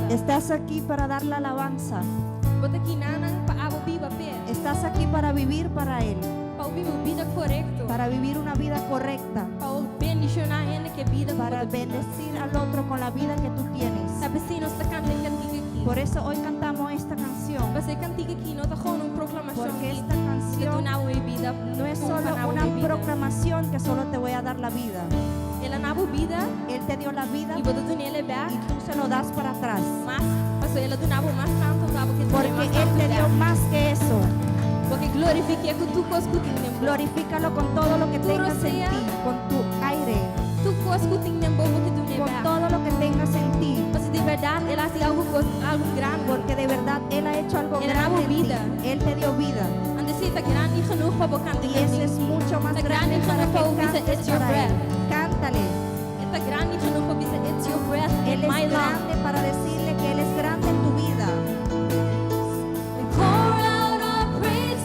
Estás aquí para dar la alabanza. Estás aquí para vivir para Él, para vivir una vida correcta, para bendecir al otro con la vida que tú tienes. Por eso hoy cantamos esta canción, porque esta canción no es solo una proclamación que solo te voy a dar la vida. Él te dio la vida y tú se lo das para atrás, porque Él te dio más que eso. Glorifícalo con todo lo que tengas en ti, con tu aire, con todo lo que tengas en ti, porque de verdad Él ha hecho algo grande en ti. Él te dio vida, y ese es mucho más grande para que cantes para Él. Cántale. Él es grande para decirle que Él es grande en tu vida. Pour out our praise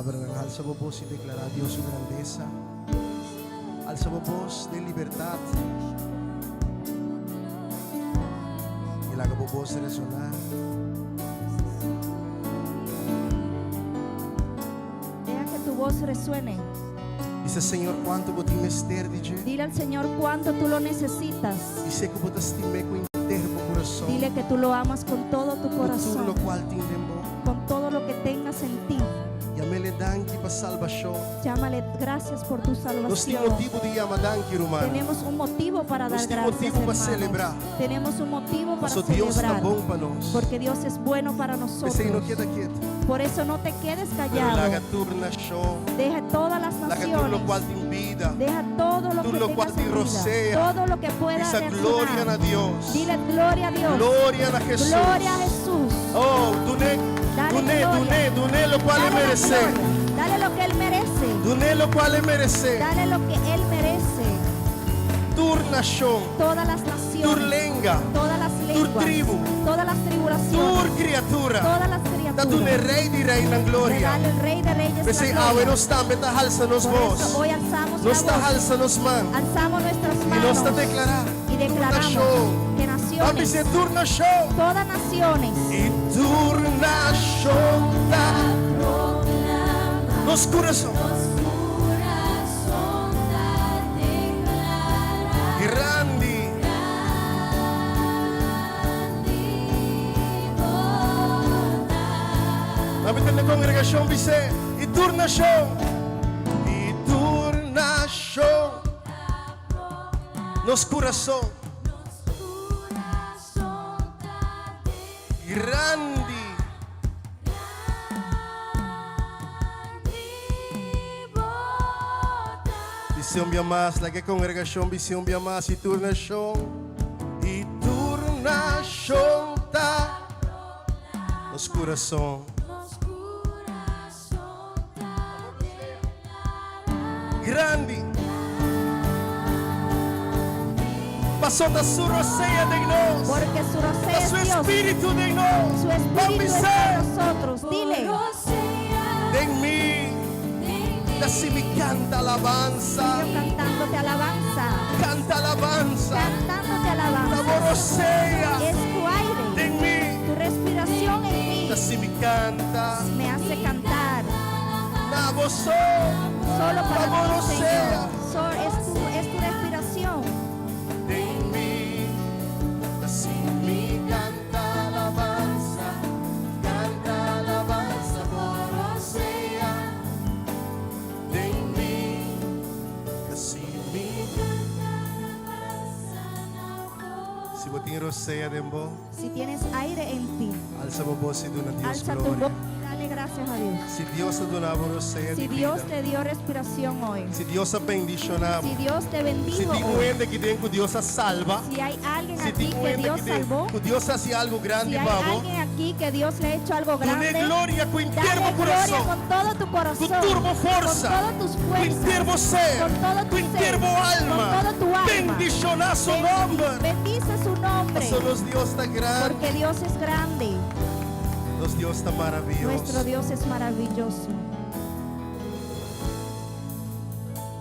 abran. Alza a voz y declara a Dios su grandeza. Alza a voz de libertad. Y la haga voz resonar. Deja que tu voz resuene. Dice Señor quanto vou te mister dice. Dile al Señor cuánto tú lo necesitas. Dice que vou te estimar com inteiro coração. Dile que tú lo amas con todo tu Tudo corazón, lo qual te endemou. con todo lo que tengas en ti. E a me le danki para salvação. Llámale gracias por tu Nós temos salvación. motivo de amar danki, romano. Tenemos un motivo para dar Nós temos gracias, motivo para hermanos. celebrar. Tenemos un motivo para Nosso Deus está celebrar, bom para nós. porque Dios es bueno para nosotros. Esse aí não queda quieto. Por eso no te quedes Pero callado. laga turna show. Deja todas las Laga tudo lo naciones. qual te invida. Deja todo lo Tudo que lo qual tengas te en vida, rocea. todo lo que pueda Dice gloria a reaccionar. Dios. Dile gloria a Dios. Gloria a Jesús. Gloria a Jesús. Oh, duné lo qual é Dale la merecer. gloria. Dale lo que Él merece. Duné lo qual é merecer. Dale lo que Él merece. Turna show. Todas las Tur naciones, lenga. todas las lenguas, tribu. todas las tribulaciones, Tur criatura. todas las Da tu ne criaturas. rei di rei na gloria. Dale el Rey de Reyes Pensei, la gloria. não está, beta halsa nos Por eso vos. hoy alzamos Não la está voz, halsa nos man. alzamos nuestras E nós está manos declarar. y declaramos show. que Vamos naciones, dizer turna show. todas naciones, E turna show da nos coração. Grande. Vamos ter na congregação dizer e turna show. E turna show. Nos coração. Grande. Visão bia mais, lá que congregação visão bia mais e turna show. E turna show tá nos coração. Grande. Passou da sua roceia de nós. porque su rocío Da seu es Dios, espírito de nós. su Vamos espíritu está dizer. en nosotros. Dile, De mim. Assim me canta alabanza. yo cantándote alabanza, Canta alabanza. cantándote La alabanza. roceia Es tu aire, de mim. tu respiración en mí Assim me canta. me hace cantar. Na voz. Solo para Vamos, ti, sea. Señor. Es tu respiración. De mim. Assim me canta alabanza. Canta alabanza. Roceia. De mim. Assim me Se você tem roceia de bom, Si tienes aire en ti, alça a voz e dona Deus alza tu glória. voz y dale gracias a Dios. Se Deus te donava roceia Si de Dios vida. te dio respiración hoy, Se Deus te bendicionava. si Dios te Se bendijo tem hoy, gente que tem que Deus a salva. si hay alguien Se aquí tem que gente Dios que tem salvó, que Deus hace algo grande si hay para vos. alguien aquí que Dios le ha hecho algo Dune grande, glória com inteiro dale gloria coração. con todo tu corazón, Com turbo força. con todas tus Com fuerzas, inteiro ser. con todo tu Com ser, inteiro con alma. todo tu alma. Bendicionar seu nome. Bendice su nombre, Só nos Deus está grande. porque Dios es grande. Nos Deus está Nuestro maravilhoso. Dios es maravilloso.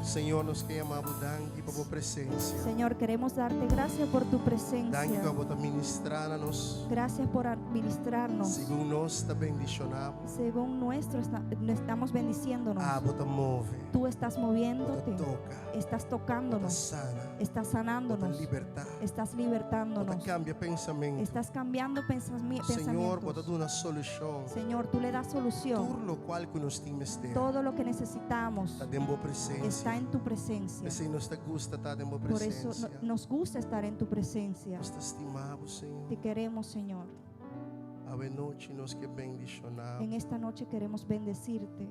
Senhor, nos queremos danke por tua presença. Señor, queremos darte gracias por tu Danke presencia. por você ministrar a nós. Gracias por administrarnos. Segundo nós está bendicionado. Según estamos bendiciéndonos. Você move. Tú estás Você moviéndote, toca. estás Você tocándonos, sana. estás Você sanándonos, libertar. estás Você libertándonos, cambia pensamento. estás cambiando Senhor, você pensamientos. dá uma solução. Señor, tú le das solución. Tudo o qual que nós temos ter. Todo lo que necesitamos Está em boa presença. está en tu presencia. Esse nos gusta estar em boa Por eso presença. nos gusta estar en tu presencia. Nós te estimamos, Senhor. Te queremos, Señor. A noite nós que bendicionamos. En esta noche queremos bendecirte.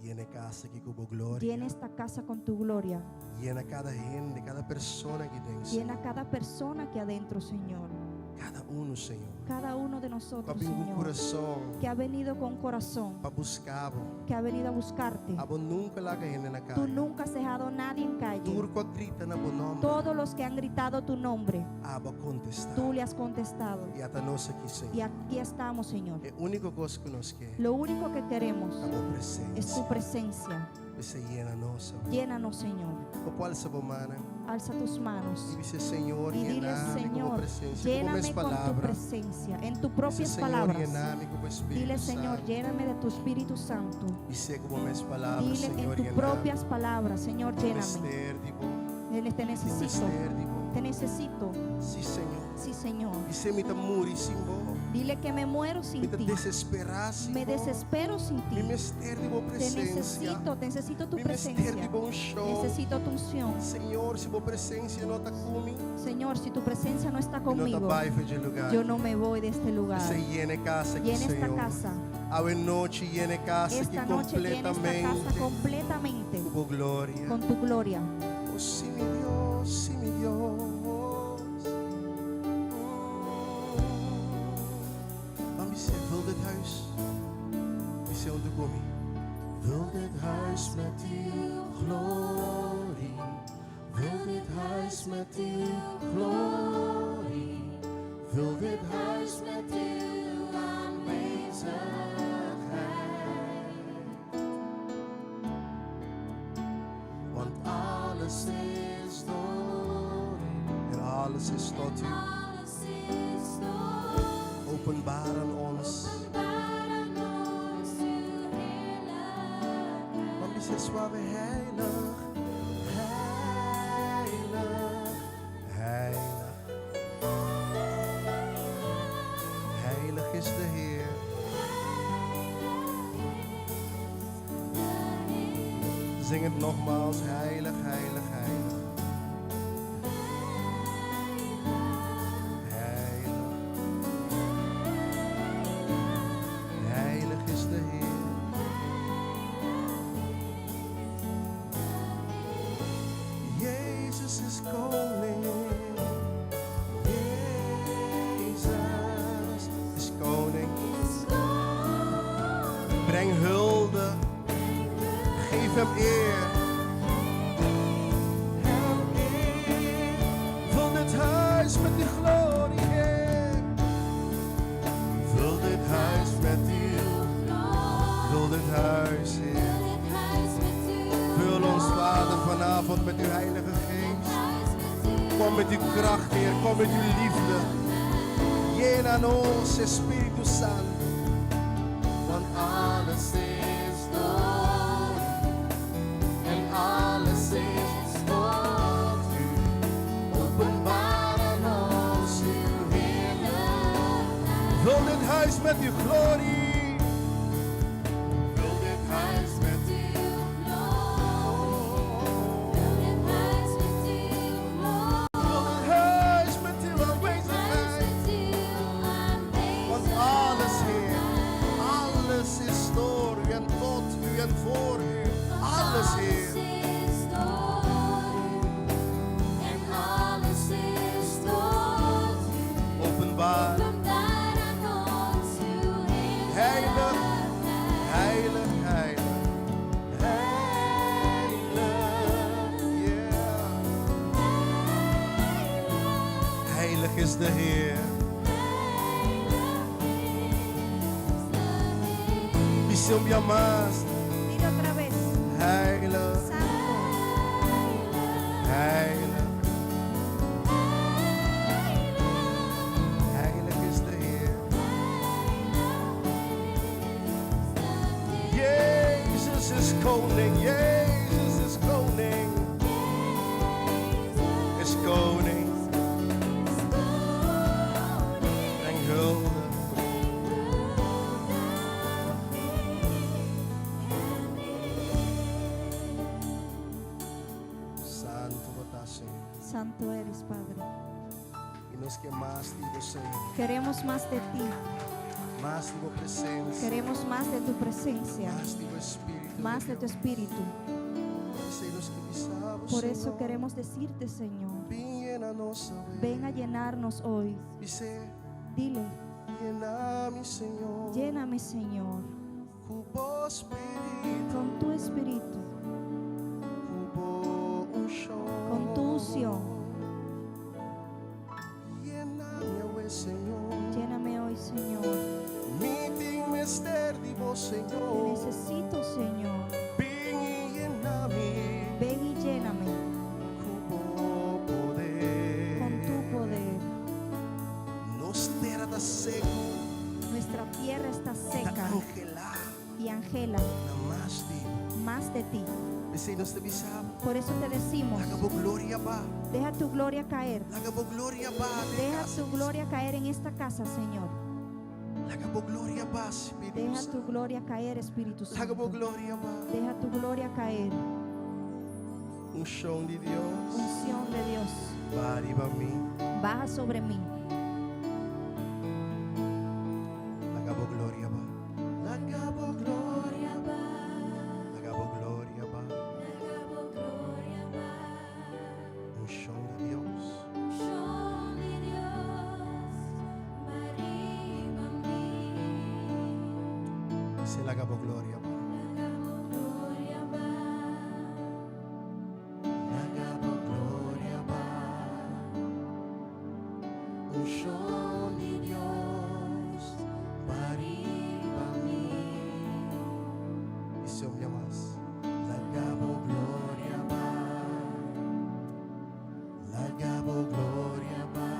Llena casa aqui com glória. Llena esta casa con tu gloria. Llena cada gente, cada persona que tem. Llena cada persona que adentro, Señor. Cada uno, Senhor. Cada uno de nosotros, Kabing Señor, coração que ha venido con corazón, para buscar, que ha venido a buscarte. abo nunca lá cair na Tú calle. nunca has dejado a nadie en calle. Turco grita na bom nome, Todos los que han gritado tu nombre, abo contestar. tú le has contestado. E até nós aqui, Y Senhor. aquí estamos, Señor. É a única coisa que nós queremos. Lo único que queremos A tua es tu presença. presencia. Você llena nossa. Llénanos, Señor. O qual essa semana? Alza tus manos E dice, Senhor, y dile, llena-me com a Señor, presença, com lléname as con tu palavras. presencia, en tus Dice, propias Senhor, palabras. llena-me com o Espírito Dile, Señor, Santo. lléname de tu Espíritu Santo. E sei como minhas palavras, Dile Senhor, en tus llena-me. propias palabras, Señor, lléname. Mistério de bom. Dile, te necesito, Mistério de bom. te necesito. Sim, Senhor. Sí, Señor. E se me muri sem bom. Dile que me muero Me sin ti. desesperar sem Me bom. desespero sin Me ti. mistério de boa Te presença. necesito tu Me mistério de presencia. bom show. Necesito tu unción. Senhor, se boa presença não está comigo, Señor, si tu presencia no está não está conmigo, baixo de lugar. yo no me voy de este lugar. Se llena casa aqui, Llena esta Senhor. casa. A noite llena casa aqui Esta noche llena esta casa completamente. completamente Com glória. con tu gloria. Oh, sim, meu Deus, sim, meu Deus. Vamos dizer, vul dit huis. We zijn onder Gommi. Vul dit huis met uw glorie. Vul dit huis met uw glorie. Vul dit huis met uw aanwezigheid. Want alles is door u. En alles is tot u. Openbaar aan ons. Want is het zwaar weer heilig. Heilig. Heilig. Heilig is de Heer. Zing het nogmaals. Heilig, heilig, heilig. Heilig. Heilig is de Heer. Jezus is koning. Jezus is koning. Breng hulde. Geef hem eer. Hem eer. Vul dit huis met die glorie, Heer. Vul dit huis met uw. Vul dit huis, Heer. Vul ons, Vader, vanavond met uw Heilige Geest. Kom met uw kracht, Heer. Kom met uw liefde. Llena-nos, Espíritu Santo. Want alles is door u. En alles is tot u. Openbaar aan ons uw heerlijkheid. Vul dit huis met uw glorie. Vul dit huis met uw huis met uw aanwezigheid. Want alles, Heer, alles is door u en tot u en voor u. Alles, Heer. Openbaar. Heilig, heilig, heilig. Heilig, yeah. Heilig is de Heer. Misión más. Dile otra vez, Heilig, Santo, heilig. Heilig is de Heer. Jezus is koning, Jezus is koning. Is koning. Breng hulde. Santo batase. Santo eres, Padre. Y nos que más digo, Señor. Queremos más de ti, Más digo presencia. queremos más de tu presencia, Más digo Espíritu. más de tu Espíritu. Por eso queremos decirte, Señor, Ven a nos ven a llenarnos hoy. Dice, Dile, lléname, Señor, lléname, Señor, cubo espíritu, con tu espíritu, cubo unción, con tu unción. Lléname hoy, Señor, Lléname hoy, Señor. meeting mister di mo, Te Señor, necesito, Señor. pingi lléname, Ven y lléname cubo poder, con tu poder. nos terra da seco, Nuestra tierra está da seca angela, y angela na mas di, más de ti. vecinos te bisam, Por eso te decimos, laga bo gloria ba, deja tu gloria caer. laga bo gloria ba, Deja tu gloria caer en esta casa, Señor. laga bo gloria ba, Espíritu Deja Santo, tu gloria caer, Espíritu laga bo Santo. gloria ba, Deja tu gloria caer. unção de Deus, Unción de Dios. arriba a mim, Baja sobre mí. laga bo gloria ba, laga bo gloria ba, laga bo gloria ba, unção de Deus, se laga bo gloria ba, laga bo gloria ba, unção de Deus, arriba a mim, e se eu me amas, laga bo gloria ba, laga bo gloria ba,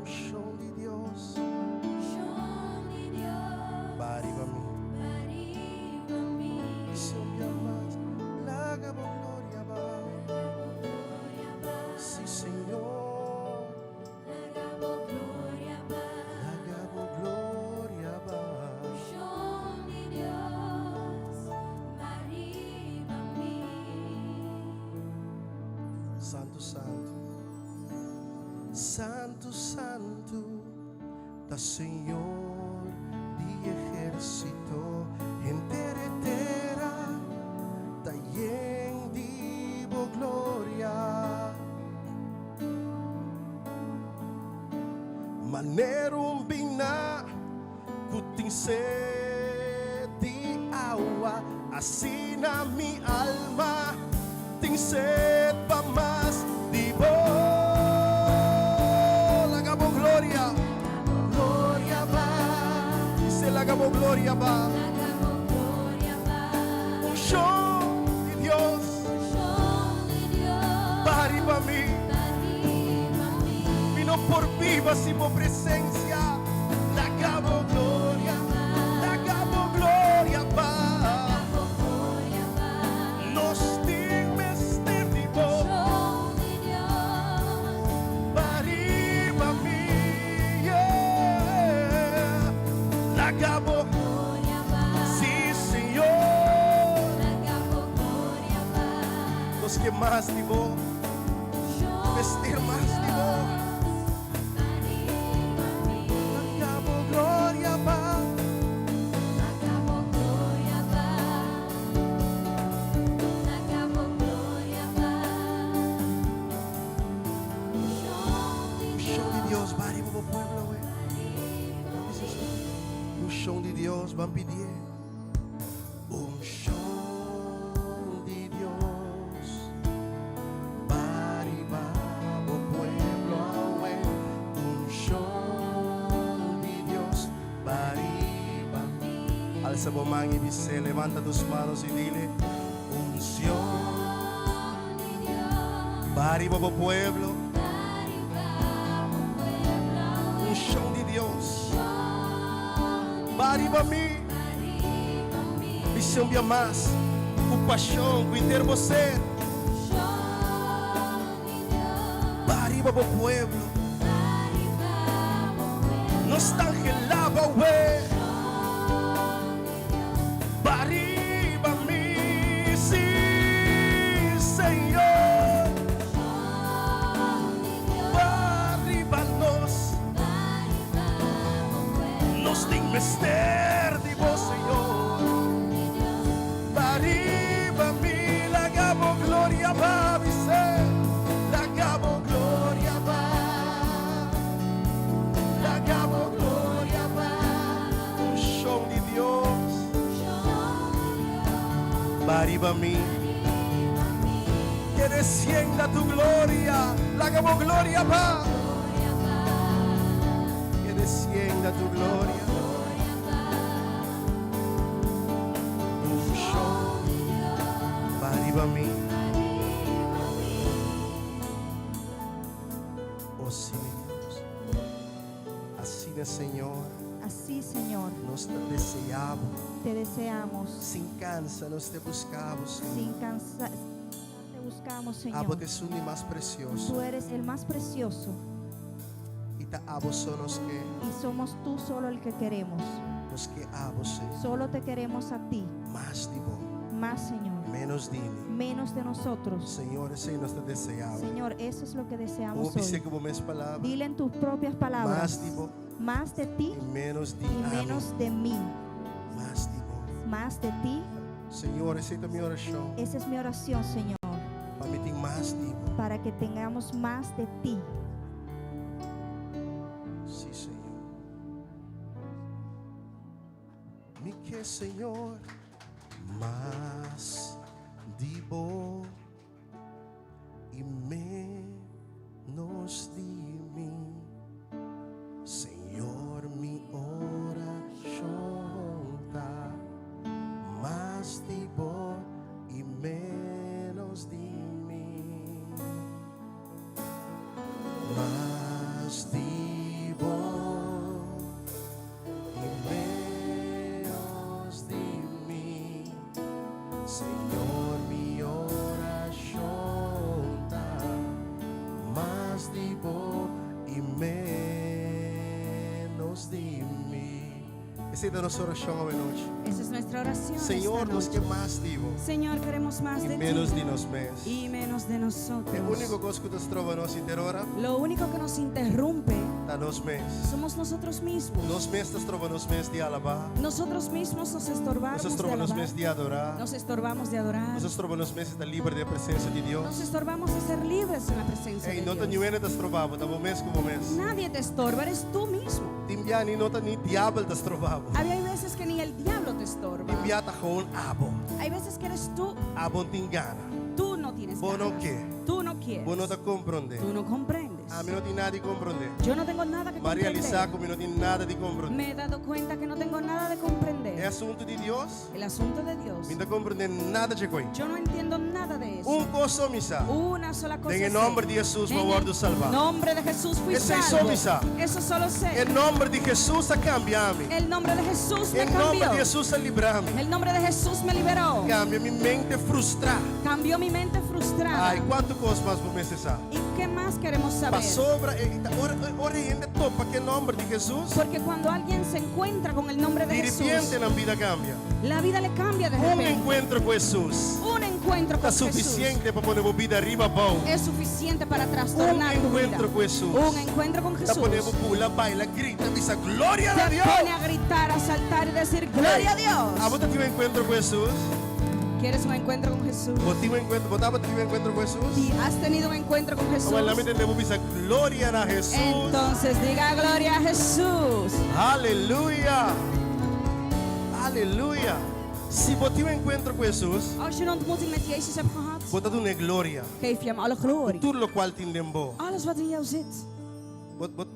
unção de Deus, arriba a mim. Se eu me amas, laga bo gloria ba, sim Senhor, laga bo gloria ba, Santo, Santo, Santo, Santo, da Senhor de ejército, entera, entera, da yendivo gloria, maneiro bina, kuting sedi awa, assim na mi alma, ting sed pa mas di bo, laga bo gloria, gloria ba, dice laga bo gloria ba, unción de Dios, arriba a mí, vino por vivas y por presencia, laga bo gloria ba, nos digmes de vivo, arriba a mí, yeah. Laga bo, sí Señor, los que más digo, vestir más digo, laga bo gloria ba, unción de Dios, va arriba po pueblo, güey. Unción de Dios, van pedir. Unción de Dios, va arriba po pueblo, güey. Unción de Dios, va arriba. Alza po mano y dice, levanta tus manos y dile, unción, va arriba po pueblo. Unção de Deus, va arriba a mim, missão de amar, com paixão, com ter você, va arriba pro pueblo, nos angelava, ué, va arriba a mim, sim, Senhor, va arriba a nós. Nos tem mister de vos, Senhor. Arriba mi, laga bo gloria ba, dice, laga bo gloria ba, laga bo gloria. arriba a mí. Que descienda tu gloria, la como gloria va. Que descienda tu gloria. Va arriba a mí. Oh sí, Dios. Así de Señor. Así, Señor, Nós te deseamos. te deseamos. Sin cansa, nós te buscamos, Senhor. Sin cansar, te buscamos, Señor. Abo te suni mais precioso. Tú eres el más precioso E te abo só nos que. y somos tú solo el que queremos. Nos que abo, Senhor. Solo te queremos a ti. Mais de bom. Más, Señor. Menos de mim. Menos de nosotros. Senhor, esse nós te deseamos. Señor, eso es lo que deseamos Ouve hoy. como minhas palavras. Dile en tus propias Mais palabras. de bom. Más de ti E menos de y menos de mí. Mais de bom. Más de ti. Senhor, aceita minha oração. Esa es mi oración, Señor. Para mim tem mais de bom. Para que tengamos más de ti. Sim, Senhor. Me quer, Senhor, mais de bom e menos de mim. Senhor, mi oração tá mais de bom e menos de mim. Mais de bom e menos de mim. Senhor, mi oração tá mais de bom e menos de mim. Essa é a nossa oração hoje noite. Esa es nuestra oración. Senhor, esta nos noche. que mais divo Señor, queremos más e de menos ti de nós mesmos. y menos de nosotros. É o único coisa que nos trova nós interora Lo único que nos interrumpe da nós mesmos. somos nosotros mismos. Nós mesmos trova nós mesmos de alabar. Nosotros mismos nos estorbamos Nós de trova nós alabar. mesmos de adorar. Nos estorbamos de adorar. Nós trova nós mesmos de estar livre da presença de Nos Deus. estorbamos de ser libres en la presencia Ei, de não te Dios. ninguém te trovava, tá bom mês como mês. Nadie te estorba, eres tú mismo. Timbiani não te ni diabo te trovava. Hay veces que ni el diablo te estorba. Timbiata gewoon abo. Hay veces que eres tú. Abo tingana. Tú no tienes Bo não ganas. quer. Tú no quieres. Bo não te compreende. Tú no comprendes. A mim não tem nada de compreender. Yo no tengo nada que Maria comprender. Lisaco, mim não tem nada de compreender. Me he dado cuenta que no tengo nada de comprender. É assunto de Deus. El asunto de Dios. Mim não compreende nada de coisa. Yo no entiendo nada de eso. Coisa misa. Una sola cosa. En el sé. nombre de Jesús, En me guardo salvado. nombre de Jesús fui Ese es salvo. misa. Eso solo sé. Em nome de Jesus a cambiar-me. El nombre de Jesús me Em nome cambió. de Jesus a livrar-me. El nombre de Jesús me liberó. Cambia minha mente frustrada. Cambió mi mente frustrada. Ai, quanto coisa mais vou necessitar? ¿Y qué más queremos saber? Para sobra, ora ainda topa que nome de Jesus. Porque cuando alguien se encuentra con el nombre de De Jesús, repente na vida cambia. la vida le cambia de Um repente. encontro com Jesus Un encuentro con está Jesús suficiente para poner a vida arriba bom. es suficiente para trastornar tu vida. encuentro con Jesús. Un encuentro con Está Jesús poner pula, baila, grita, dice gloria a te Dios. pone a gritar, a saltar y decir gloria a Dios. Ah, você tive um encontro com Jesus? ¿Quieres un encuentro con Jesús? Você tive um encontro, botava tive um encontro com Jesus? Si has tenido un encuentro con Jesús, Agora, me entendemos, dice glória a Jesus. entonces diga gloria a Jesús. Aleluia. Aleluia. Se você tive um encontro com Jesus, Als je een ontmoeting met Jezus hebt gehad, você dá uma glória. geef je hem alle glorie. Tudo o qual te endembou. Alles wat in jou zit.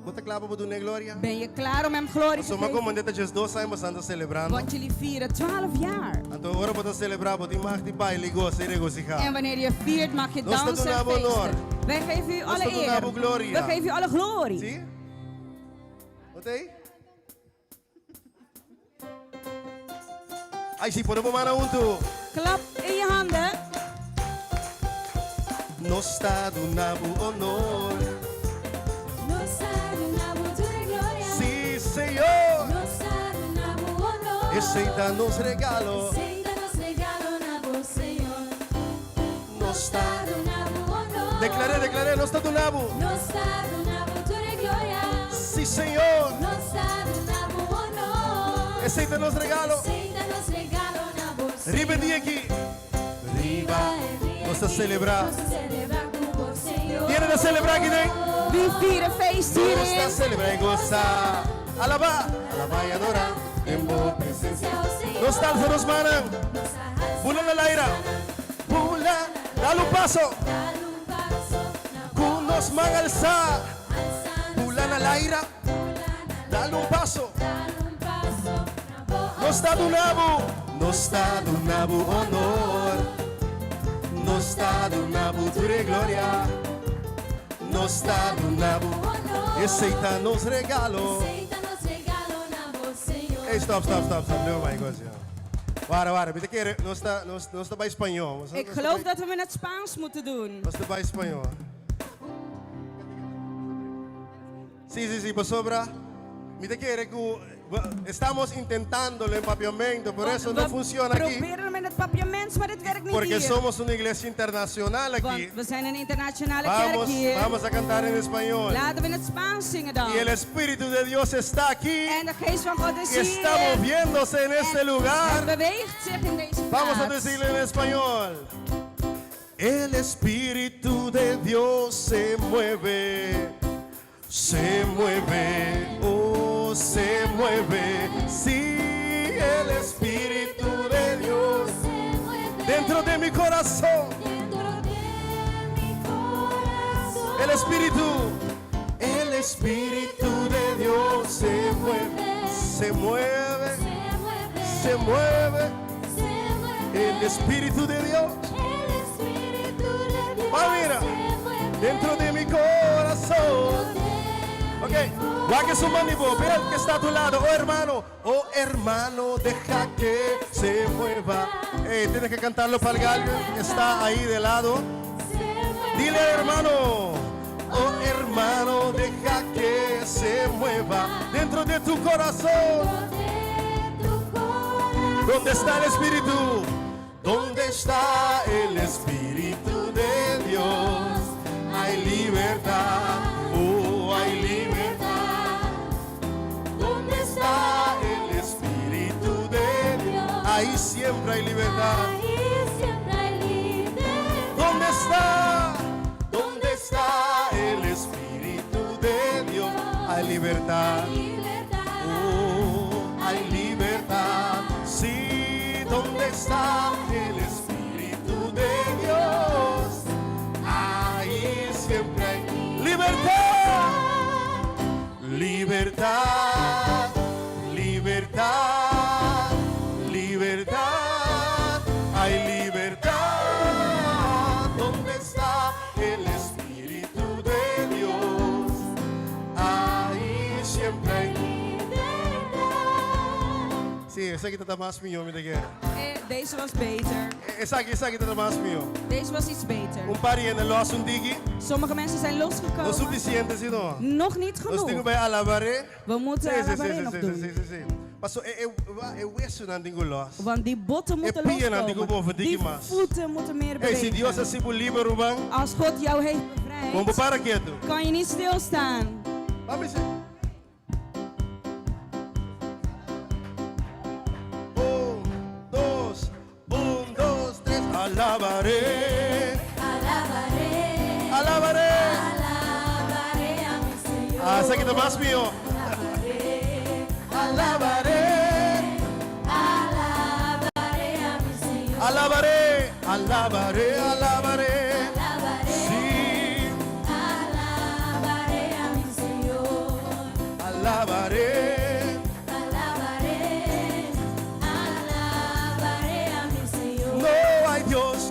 Você clama para dar glória? Ben je klaar om hem glorie te Só uma geven? comandante Jesus 2 anos anda celebrando. Want jullie vieren 12 jaar. Então agora você celebrar, você mag die baile goza e En regocijar. wanneer je viert, mag je Nos staat dansen een en nabo honor. feesten. Wij geven u alle staat een eer. nabo gloria. We geven u alle glorie. Sim? Ok? Ai, sim, podemos mandar junto. Klap in je handen. Nos está do nabo honor. Nos ha donado tu gloria. Sim, Senhor. Nos ha donado honor. Aceita-nos regalo. Aceita-nos regalo na voz, Senhor. Nos Ha donado honor. declaré, nos está do nabo. Nos ha donado tu gloria. Sim, Senhor. Nos ha donado honor. Aceita-nos regalo. Aceita-nos regalo na voz, Riba dia aqui. Riba. Nos a celebrar. Nos a celebrar com vós, Senhor. Querem celebrar aqui dentro? Wie vieren feest Nos está hierin? celebrar e gozar. Alabar. Alabar e adorar. Em boa Presencia, oh Senhor. Nos está nos manam. Nos arrasa Bulan na laira. Bulan. Dalo paso. Kunos mangalsa. Bulan na laira. Dalo paso. No está do nabu honor. No está do nabu ture gloria. No está do nabu. Aceita nos regalo. Hey, stop. Never mind, go on. Wara. Bitte keren, no está bij Espanhol. Ik geloof dat we in het Spaans moeten doen. No está bij Espanhol. Sí, pasobra. Bitte keren, estamos intentando el empapiamiento, por eso no funciona aquí. Proberen hem in het papiament, maar dit werkt niet Porque hier. somos una iglesia internacional aquí. Want we zijn een internationale kerk hier. Vamos a cantar en español. Laten we in het Spaans zingen dan. Y el Espíritu de Dios está aquí. En de geest van God is Y hier. está moviéndose en este En lugar. beweegt zich in deze Vamos a plaats. decirlo en español. El Espíritu de Dios se mueve, oh, se mueve. Sí, el Espíritu de Dios dentro de mi corazón. El Espíritu de Dios se mueve. El Espíritu de Dios. Mira, dentro de mi corazón. Ok, guaque su manibo, ve al que está a tu lado. Oh hermano, deja que se mueva. Tienes que cantarlo para el gallo que está ahí de lado. Dile hermano, oh hermano, deja que se mueva dentro de tu corazón. ¿Dónde está el Espíritu? ¿Dónde está el Espíritu de Dios? Hay libertad, oh, hay libertad. ¿Dónde está el Espíritu de Dios? Ahí siempre hay libertad. ¿Dónde está? ¿Dónde está el Espíritu de Dios? Hay libertad, oh, hay libertad. Sí, ¿dónde está el Espíritu de Dios? Ahí siempre hay libertad. Libertad, libertad, libertad. Hay libertad. ¿Dónde está el Espíritu de Dios? Ahí siempre hay libertad. Sí, esa aquí está más mío, mira que. Deze was beter. Esa aquí está más mío. Deze was iets beter. Un pari en el los un digi. Sommige mensen zijn No losgekomen. suficiente, sino. Nog niet Los tengo genoeg. bij alabaré. We moeten Alabaré nog doen. sí. Paso, hueso na dingo los. Want die botten moeten pia na digo boven loskomen. Die digi mas. voeten moeten meer Hey, si Dios bewegen. así por libre bang. Als God jou heeft Vamos bevrijd, para quieto. kan je niet stilstaan. Vamos. Un, dos, tres. Alabaré. Alabaré. Ah, esa aquí está más mío. Alabaré. Alabaré. Alabaré. Alabaré. Sí. Alabaré.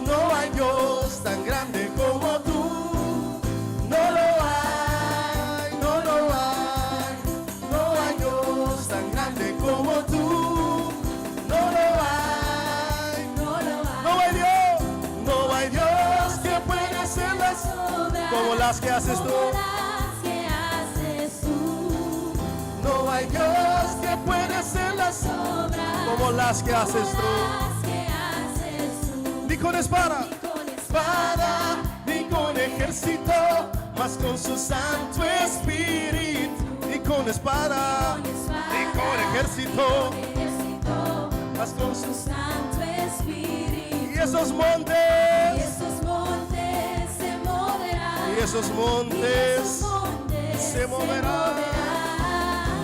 No hay Dios tan grande como tú. No lo hay, no lo hay. No hay Dios tan grande como tú. No lo hay, no hay Dios. No hay Dios que pueda hacer las como las que haces tú. No hay Dios que pueda hacer las como las que haces tú. Ni con espada, ni con ejército, mas con su Santo Espíritu. Ni con espada, ni con ejército, mas con su Santo Espíritu. Y esos montes se moverán. Y esos montes se moverán.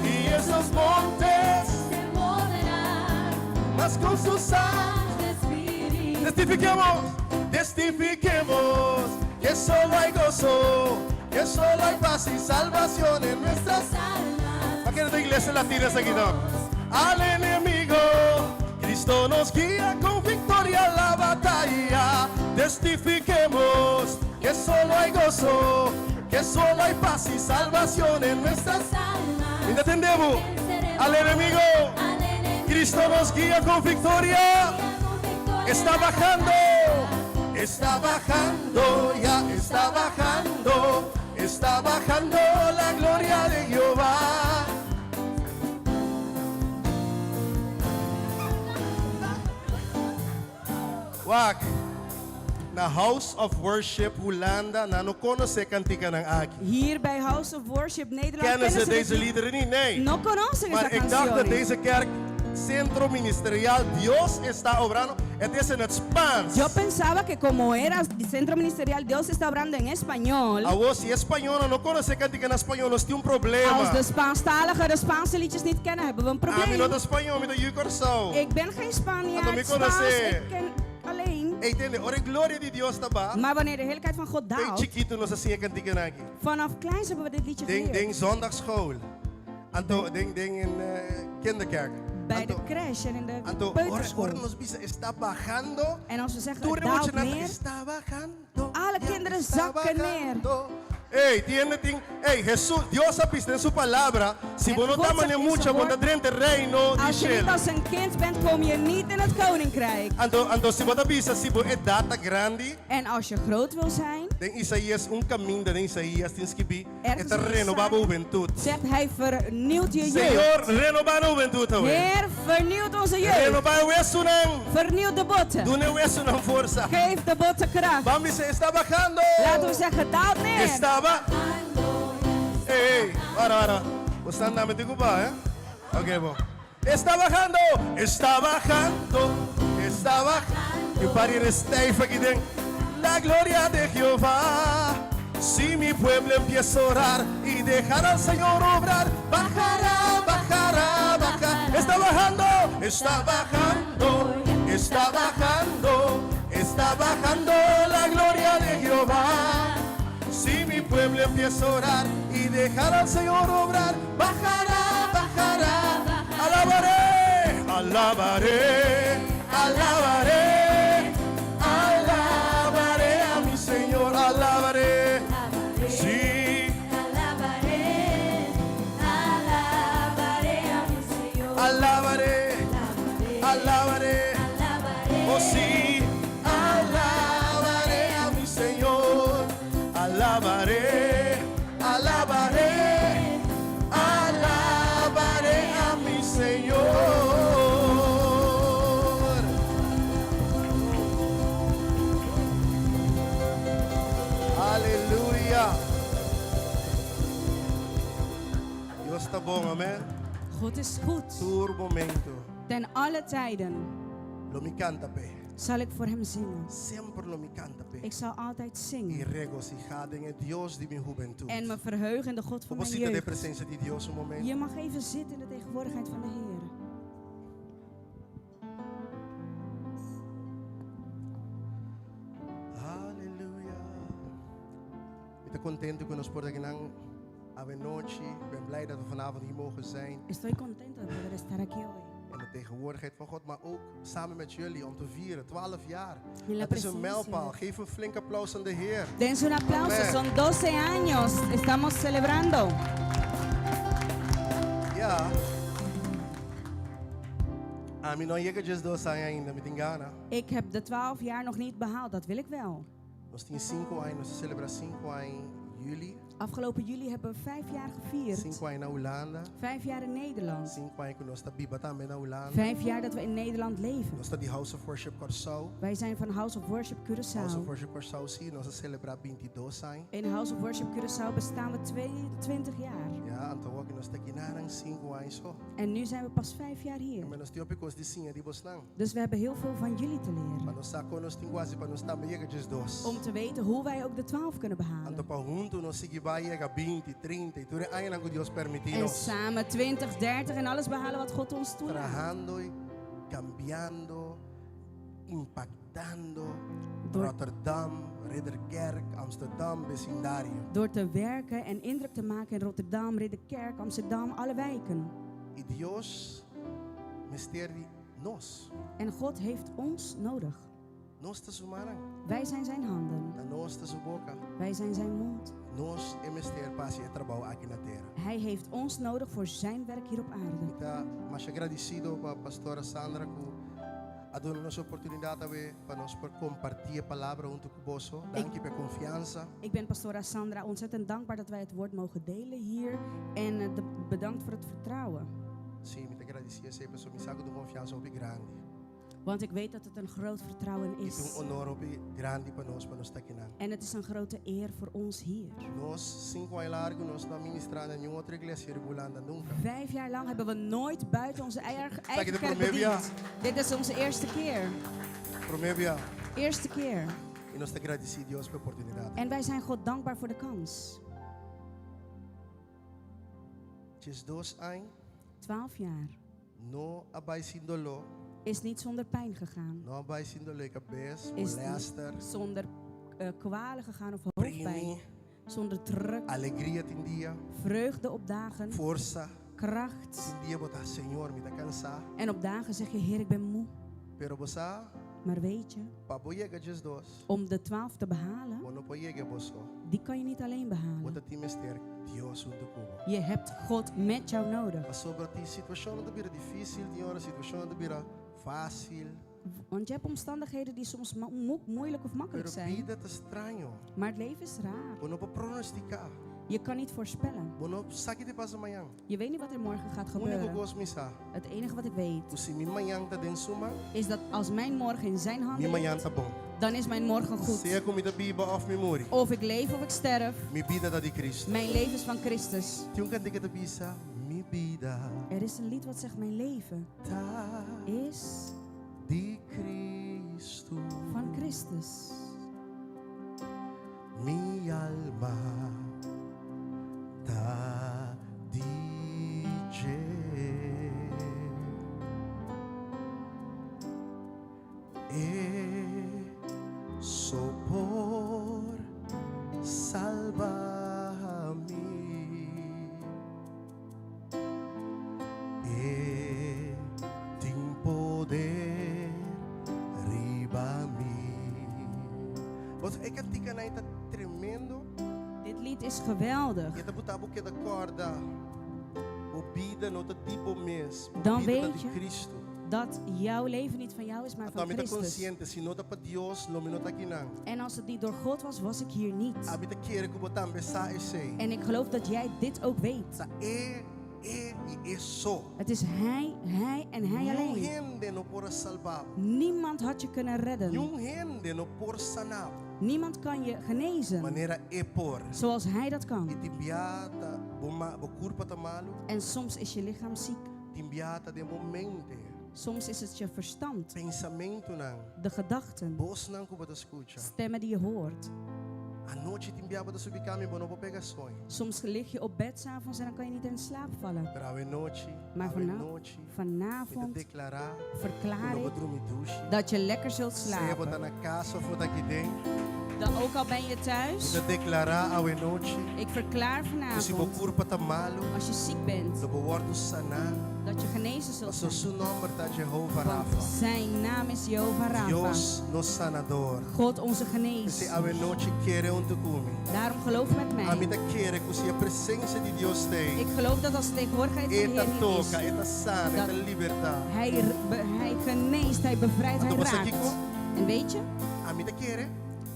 Y esos montes se moverán. mas con su Santo Espíritu. Testifiquemos, testifiquemos que solo hay gozo, que solo hay paz y salvación en nuestras almas. ¿Para qué de iglesia latina aquí no? Al enemigo, Cristo nos guía con victoria a la batalla. Testifiquemos que solo hay gozo, que solo hay paz y salvación en nuestras almas. ¿Entendemos? Al enemigo, Cristo nos guía con victoria. Está bajando, ya está bajando la gloria de Jehová. Wak, na House of Worship Hollanda, na no conoce cantica ng Aki. Hier bij House of Worship Nederland Kennen ze dit deze niet. liederen niet? Nee. No conocen esa Maar ik dacht dat canción. deze kerk Centro Ministerial Dios está obrando. Het is in het Spaans. Yo pensaba que como era el centro ministerial, Dios está hablando en español. A vos, si espanhol não conhece cantica em espanhol, nós temos problema. Als de Spaanstaligen de Spaanse liedjes niet kennen, hebben we een Ah, mi probleem. no espanhol, mi no Yucorso. Ik ben geen Spanjaard, Atomi Spaans, conhece. ik ken alleen. Entende? Ora, glória de Deus tá ba? Maar wanneer de heerlijkheid van God Bem daalt, chiquito nós assim cantica aqui. vanaf kleins hebben we dit liedje Ding geleerd. ding zondagschool. Anto ding in kinderkerk. Bij de crash en in de Anto peuterschool. ora nos bisa está bajando. En als we zeggen, Toen het moet je daalt naar neer, está bajando. alle Ja, kinderen está zakken neer. bajando. Hey, tiene ting. Hey, Jesús, Dios ha visto en su palabra. Si En vos no God estamos zegt en in mucho, zijn vos woord, no dentro del reino de als je niet Shell. als een kind bent, kom je niet in het koninkrijk. Ando si vos avisa si vos es data grande, En als je groot wil zijn, den Isaías caminho de Isaías tens que be Ergens esta in renovar Isaïe juventud. zegt hij vernieuwt je jeugd. Señor, renovar juventud, hoor. Heer, vernieuwt onze jeugd. Renovar hueso nang, Vernieuw de botten. dune hueso nang força. Geef de botten kracht. Vamos dizer, está bajando. Laten we zeggen, daalt neer. Estaba. Hey, para. Vos están dando de Cuba, ¿eh? Ok, bom. Está bajando. Está bajando. Está bajando. Eu parei stijf aqui dentro. La gloria de Jehová. Si mi pueblo empieza a orar y dejar al Señor obrar, bajará, bajará, bajará. Está bajando, está bajando, está bajando, está bajando la gloria de Jehová. Si mi pueblo empieza a orar y dejar al Señor obrar, bajará, bajará. Alabaré, alabaré, alabaré, alabaré a mi Señor, alabaré. Sí, Alabaré, alabaré a mi Señor. alabaré, alabaré. Alabaré, Oh sí, alabaré a mi Señor, alabaré, alabaré, alabaré a mi Señor. Aleluya. Dios está bom, amén. God is goed. Tur momento, Ten alle tijden lo mi canta pe. zal ik voor hem zingen. Sempre lo mi canta pe. Ik zal altijd Y zingen. regocijada en el Dios de mi juventud. En me verheugen in de God van mijn Vamos de jeugd. presencia de Dios un momento. Je mag even zitten in de tegenwoordigheid van de Heer. Aleluia. Ik ben content dat we ons worden genang avenochi. Ik ben blij dat we vanavond hier mogen zijn. Estoy contento de poder estar aquí hoy. In de tegenwoordigheid van God, maar ook samen met jullie om te vieren. 12 jaar. In la Het is een presencia. mijlpaal. Geef een flink applaus aan de Heer. Dense un aplauso, Amén. son 12 años, estamos celebrando. Ja. A mim não chega de 12 anos ainda, me engana. Ik heb de 12 jaar nog niet behaald, dat wil ik wel. Nós temos 5 anos, nós celebramos 5 anos em juli. Afgelopen juli hebben we 5 jaar 5 gevierd. anos na Holanda. 5 jaar in Nederland. 5 anos que nós estamos Biba também na Holanda. 5 jaar dat we in Nederland leven. Nós estamos de House of Worship Corsau. Wij zijn van House of Worship House of Curaçao. Worship Corsau, sim, nós celebramos 22 anos. In House of Worship Curaçao bestaan we 22 jaar. Ja, então ook nós estamos aqui na 5 anos só. En nu zijn we pas 5 jaar hier. Mas nós temos opicos de sim, de bosnang. Dus we hebben heel veel van jullie te leren. Mas nós sacamos nós temos quase para nós também chega de 2. Om te weten hoe wij ook de 12 kunnen behalen. Então para junto nós seguir vai chega 20, 30 e tudo aí não Deus En permitir. samen 20, 30 en alles behalen wat God ons toelaat. Trabajando, cambiando, impactando trabajando, Door- Rotterdam, Ridderkerk, Amsterdam, vecindario. Door te werken en indruk te maken in Rotterdam, Ridderkerk, Amsterdam, alle wijken. Y Dios misteri nos. En God heeft ons nodig. Nos ta sumanang, Wij zijn zijn handen. na nos ta su boca. Wij zijn zijn mond. Nos e mister pasi e trabajo aqui na terra. Hij heeft ons nodig voor zijn werk hier op aarde. Kita mas agradecido pa pastora Sandra ku adon nos oportunidad para nos por compartir a palavra junto com vosso. Danke per confianza. Ik ben pastora Sandra ontzettend dankbaar dat wij het woord mogen delen hier. En bedankt voor het vertrouwen. Sim, me agradecia sempre so misago de confiança obi grande. Want ik weet dat het een groot vertrouwen Itu is. honor obi grande para nós takinan. En het is een grote eer voor ons hier. Nós 5 anos largo nós não ministrar em outra igreja regulanda nunca. 5 jaar lang hebben we nooit buiten onze eigen je de kerk Promevia? bediend. Dit is onze eerste keer. Promevia. Eerste keer. E nós te agradecidos Deus pela oportunidade. En wij zijn God dankbaar voor de kans. Tis 2 anos 12 jaar. no abai sindolo, Is niet zonder pijn gegaan. no abai sindolo e cabeça, Is molester, niet zonder kwalen gegaan of hoofdpijn. primi, Zonder druk, alegria tin dia, vreugde op dagen, força. kracht. Tin dia botar Senhor, me tá cansar. En op dagen zeg je, Heer, ik ben moe. Pero bosa, Maar weet je, pa boyega jes 2, om de 12 te behalen, bono boyega boso. die kan je niet alleen behalen. Bota ti mester Dios junto cubo. Je hebt God met jou nodig. Mas sobre ti situação não vira difícil, tem hora situação não vira fácil. Want je hebt omstandigheden die soms moeilijk of makkelijk Pero zijn. vida tá estranho. Maar het leven is raar. Bono pa pronosticar. Je kan niet voorspellen. Bono sabe que passa amanhã. Je weet niet wat er morgen gaat Único gebeuren. gosto misa. Het enige wat ik weet O se mi manhã tá den suma, is dat als mijn morgen in zijn mi handen manhã ligt, tá bom. dan is mijn morgen goed. Seja comida biba of mi mori. Of ik leef of ik sterf, Mi vida tá de Cristo. mijn leven is van Christus. Tem cantiga da bisa, mi vida Er is een lied wat zegt, mijn leven tá is de Cristo. van Christus. Mi alma tá de E só por salvar-me E tem poder riba-me. Você é cantica na ita tremendo. Dit lied is geweldig. E tá botar boca da corda. O vida não tá tipo mês. Dan Vida tá weet de je Cristo. dat jouw leven niet van jou is, maar van Então, me tá Christus. consciente, se não tá para Deus, não me não tá aqui não. En als het niet door God was, was ik hier niet. Abi tá querer que botar essa e sei. En ik geloof dat jij dit ook weet. Sa e só. Het is hij en hij Nenhum alleen. gente não pode salvar. Niemand had je kunnen redden. Nenhum gente não pode sanar. Niemand kan je genezen Maneira é por. zoals hij dat E kan. timbiata, bo corpo tá malo. En soms is je lichaam ziek. Timbiata de momente. Soms is het je verstand, Pensamento não. de gedachten, Voz não que você escuta. stemmen die je hoort. A noite timbiaba da subir caminho, não vou pegar sonho. Soms lig je op bed 's avonds en dan kan je niet in slaap vallen. Pero a noite, Maar noite, me vanavond declarar, verklaar não vou ik dormir duche. dat je lekker zult Se eu botar slapen. na casa of aqui dentro, Dan ook al ben je thuis, me declarar a noite, ik verklaar se o vanavond, corpo tá malo, als je ziek bent, eu vou sanar. dat je genezen zult Mas o zijn. seu nome tá Jehovah Want Rafa. zijn naam is Jehovah Rafa. Deus, nosso sanador. God onze Se genees. a noite quer onde come. Daarom geloof met A mij. mim quer que se a presença de Deus tem. Ik geloof dat als de tegenwoordigheid van de Eta Heer hier toca, is, eta sana, eta liberta. hij geneest, hij bevrijdt, hij Wat was raakt. ik, Kiko? En weet je, A mim quer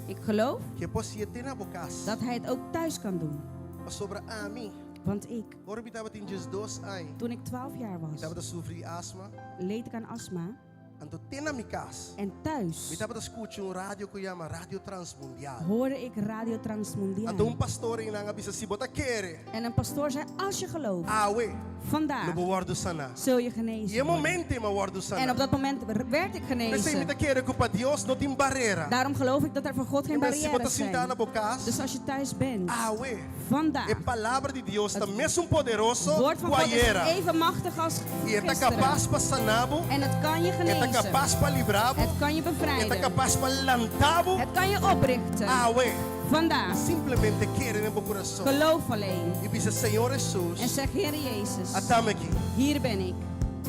ik geloof que possa ter na boca. dat hij het ook thuis kan doen. Mas sobre a mim, Want ik, agora eu tava tinha 2 anos. toen ik 12 jaar was, Tava da sofrer asma. leed ik aan astma. Então tem na minha casa. En thuis Eu tava da escutar rádio que chama Rádio Transmundial. hoorde ik Radio Transmondiaal. Então pastor em nanga bisa si bota quer. En een pastoor zei, als je gelooft, Awe, vandaag no wordo sana. zul je E genezen é worden. momento me wordo En sana. op dat moment werd ik Mas genezen. me quer que para Deus não tem barreira. Daarom geloof ik dat er voor God geen Mas se bota barrières sentar na zijn. boca. Dus als je thuis bent, Awe, vandaag, a palavra de Deus está mesmo poderoso het woord van God is guaiera. even machtig als E está gisteren. capaz para sanabo. En het kan je Está capaz genezen. capaz para livrar, Het kan je está bevrijden. capaz para levantar. Het kan je oprichten. Ué, Vandaag. simplesmente querer em meu coração. Geloof alleen. E dizer, Senhor En Jesus, zeg, Heer Jezus, atame aqui. hier ben ik.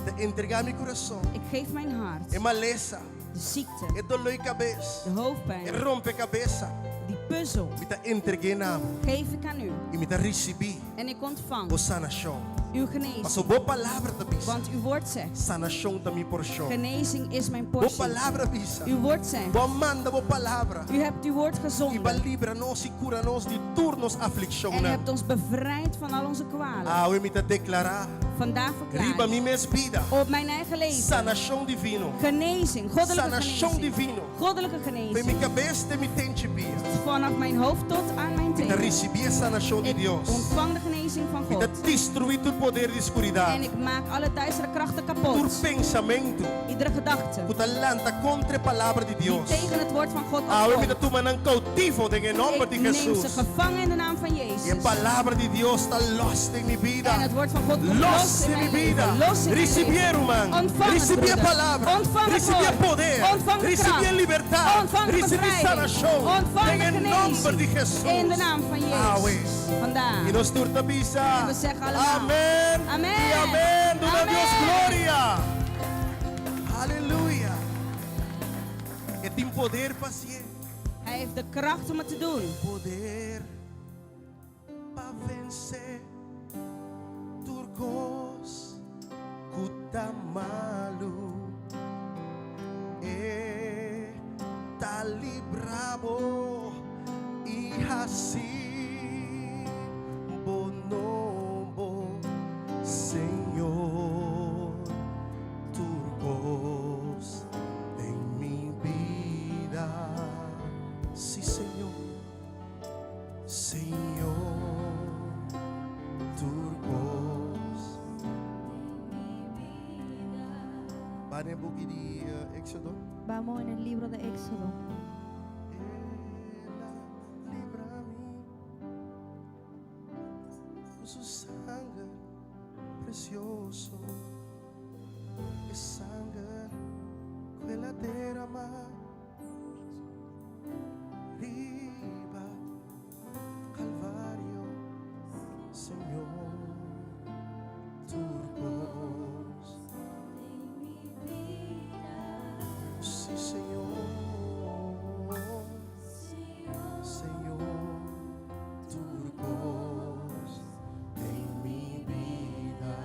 Te entregar meu coração. Ik geef mijn hart. É maleza, De ziekte, é dolor de cabeça, de hoofdpijn, é romper cabeça. die puzzel, Me te entreguei na geef ik aan u. e me te recebi En ik ontvang o sanação. uw Mas genezing. a boa palavra da bisa, Want uw woord zegt, sanação também por show. genezing is mijn Boa portie. palavra bisa, Uw woord zegt, boa manda boa palavra. u hebt uw woord E vai gezonden livra nós e cura nós de turnos aflição. en hebt ons bevrijd van al onze kwalen. Ah, eu me te declarar, Vandaag riba verklaar ik minha vida, op mijn eigen leven sanação divino, genezing, goddelijke sanação genezing, divino. goddelijke Vem minha genezing. cabeça e me tente bia. Vanaf mijn hoofd tot aan mijn Te teen. recebi a sanação de Ik Deus. ontvang de genezing van E te God. destruir todo poder de En escuridão. ik maak alle duistere krachten Por kapot. pensamento, Iedere gedachte por talanta contra a palavra de die Deus. tegen het woord van God Ah, eu me te opkomt. toma num cautivo em nome Ik de neem ze Jesus. gevangen in de naam van E a Jezus. palavra de Deus está lost em minha vida. En het woord van God komt Los los in in mijn minha vida. leven. Los in mijn Recebi, leven. irmão. Ontvang het, Recebi a broeder. palavra. Ontvang het Recebi a woord. poder. Ontvang de Recebi a kracht. liberdade. Ontvang de Recebi bevrijding. sanação. Ontvang de Em nome de genezing. Jesus. In de naam van Jezus. Vandaag. E nós turta bisa. En we zeggen allemaal. Amém. Amen. E amém. Dona Amen. Deus glória. Aleluia. E tem poder paciente. Hij heeft de kracht om het te doen. Poder para vencer turcos cutamalu e tá librado e assim bonobo Senhor turcos em minha vida. Sí, Señor, Señor, turcos. Van en boek die Éxodo. Vamos en el libro de Éxodo. Ela livra-me com seu sangue precioso. E sangue que ela derrama. Riba, Calvário, Senhor, turcos. Sim, Senhor, Senhor, turcos em minha vida.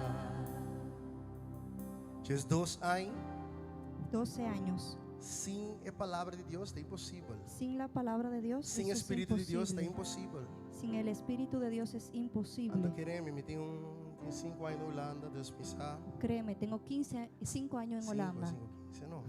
Dias 2 anos, 12 años. sem a palavra de Deus é impossível. Sin la palabra de Dios Sem o eso es Espírito de Deus é imposible. impossível. Sin el Espíritu de Dios es Ando imposible. querendo, me tem 5 anos na Holanda, Deus pensar. Créeme, tengo 5 años en Holanda. 15 não.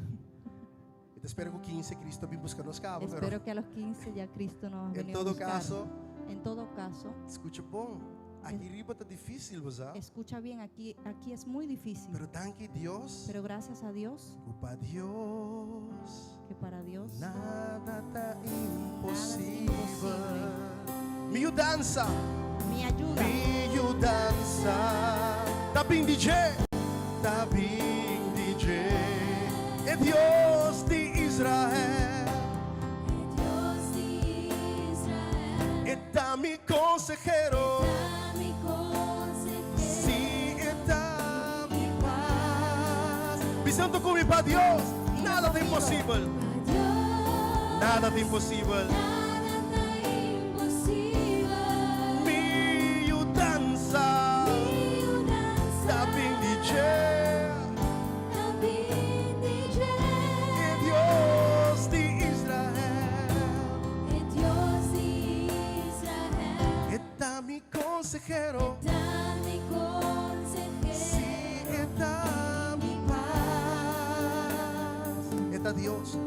Eu te espero que 15 Cristo vem buscar nos cabos, Espero que a los 15 ya Cristo nos em venga a todo buscar. caso, En todo caso, escute bom, aqui riba está difícil, usar, escucha bien, aquí es muy difícil. pero danke Deus, Pero gracias a Dios, opa Deus, que para Dios nada está impossível. impossível. Miudança, mi ayuda, miudança, tá bem DJ, tá bem DJ, é Deus de Israel. Dios de Israel, Está mi consejero, mi consejero, sí está mi paz. Visando con mi paz, Dios, nada de imposible, Dios, nada de imposible. nada está imposible. Mi danza, está bien DJ, También DJ, es Dios de Israel. Dios de Israel, Está mi consejero, está mi consejero, sí está mi paz. Está Dios,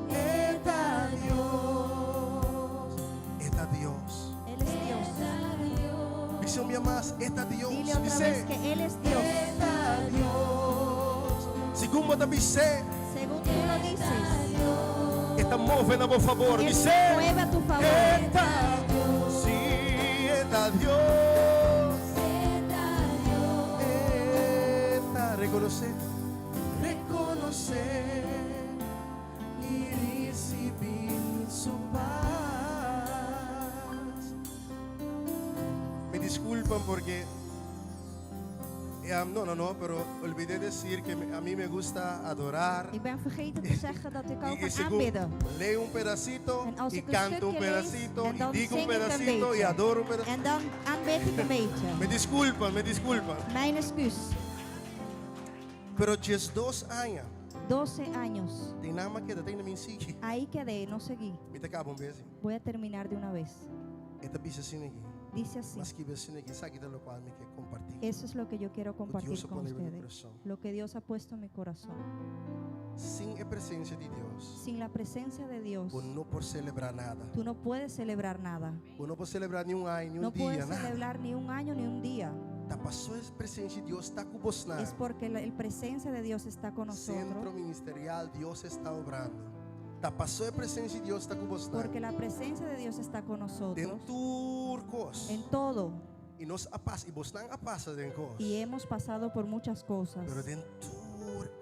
está Dios, está Dios. Él es Dios. Visión mía más, está Dios. Dile otra vez que Él es Dios. está Dios. Segundo te dice, Según tú lo dices, está movendo por favor. Él Dice, se mueve a tu favor. está Dios. Sí, está Dios. Está reconocer, reconocer. disculpan porque pero olvidé decir que a mí me gusta adorar. Ik ben vergeten te zeggen dat ik ook Y van según aanbidden. leo un pedacito En als y ik een canto un stukje lees, pedacito en y dan digo un zing ik een pedacito y beetje. adoro un pedacito. En dan aanbid ik een beetje. Me disculpan. Mijn excuus. Pero just 2 años. 12 años. Tem nada más que tenho me sigue. Ahí quedé, no seguí. Me te acabo un beso. Voy a terminar de una vez. Esta pisa sin aqui. Dice así. Mas que beso aqui, sabe lo cual me quer compartir. Eso es lo que yo quiero compartir Dios con pone en mi ustedes. corazón. Lo que Dios ha puesto en mi corazón. Sin a presença de Deus, Sin la presencia de Dios, você não pode celebrar nada. tú no puedes celebrar nada. Você não pode celebrar nenhum ano, nenhum No dia, puedes nada. celebrar ni un año ni un día. Tá passou a presença de Deus, está com você. Es porque la presencia de Dios está con Centro nosotros. ministerial, Deus está obrando. Tá passou a presença de Deus, está com você. Porque la presencia de Dios está con nosotros. Dentro cos. En todo. E nós apassa, e você não apassa dentro cos. Y hemos pasado por muchas cosas. Pero dentro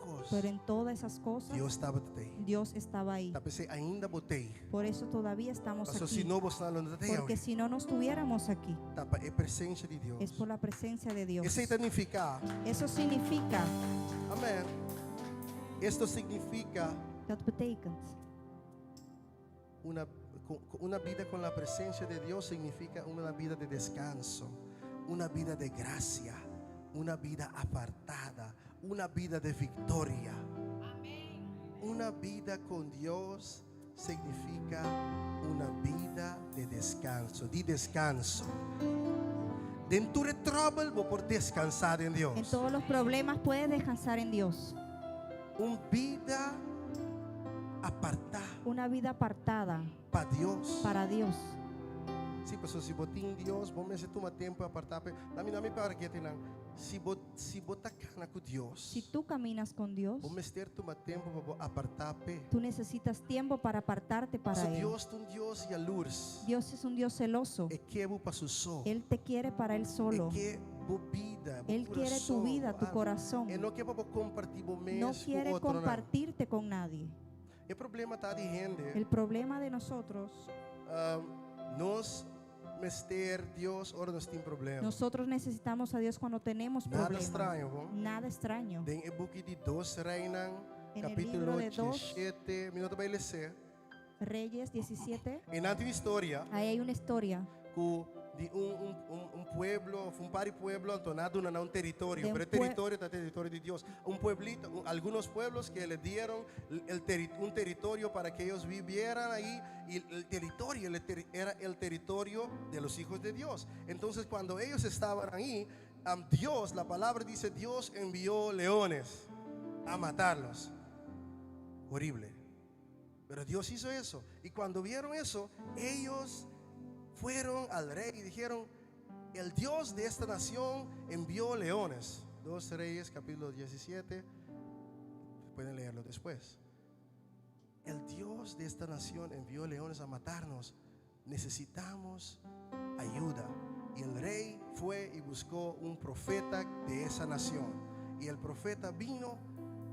cos. Pero en todas esas cosas, Deus estava aí. Dios estaba ahí. Tá pensei ainda botei. Por eso todavía estamos Mas aquí. se não você não está Porque aí. si no, no estuviéramos aquí. Tá para a presença de Deus. Es por la presencia de Dios. Esse significa, Eso significa, amém. Esto significa dat betekent, una vida con la presencia de Dios significa una vida de descanso, una vida de gracia, una vida apartada, una vida de victoria. Una vida con Dios significa una vida de descanso, Dentro de trouble, vou por descansar em Deus. en todos los problemas puedes descansar en Dios. Uma vida apartada Una vida apartada para Deus. para Dios. Sim, pessoal, se botar em Deus, vamos ver se toma tempo apartar. Não para que tenham. Se botar cana com Deus, Si tú caminas con Dios, vamos ter toma tempo para apartar. tú necesitas tiempo para apartarte para Él. Deus é Deus e a luz. Dios es un Dios celoso. É que para su sol. Él te quiere para Él solo. É que vida. Él quiere tu vida, tu corazón. E não quer para compartilhar No quiere compartirte con nadie. O problema está de gente. El problema de nosotros, Nós mester Deus, ora nós temos problema. nosotros necesitamos a Dios cuando tenemos Nada problemas. estranho, bom? Nada extraño. Den e boek de 2 Reinan, En el capítulo libro de 2, 7, minuto para ler. Reyes 17, E na tua história, ahí hay una historia de pueblo, um par de pueblo antonado en un territorio, De un pero el territorio está territorio de Dios. Un pueblito, algunos pueblos que le dieron un territorio para que ellos vivieran ahí, y el territorio era el territorio de los hijos de Dios. Entonces cuando ellos estaban ahí, Dios, la palabra dice, Dios envió leones a matarlos. Horrible. Pero Dios hizo eso. Y cuando vieron eso, ellos fueron al rey y dijeron, el Dios de esta nación envió leones. 2 Reyes capítulo 17. Pueden leerlo después. El Dios de esta nación envió leones a matarnos. Necesitamos ayuda. Y el rey fue y buscó un profeta de esa nación. Y el profeta vino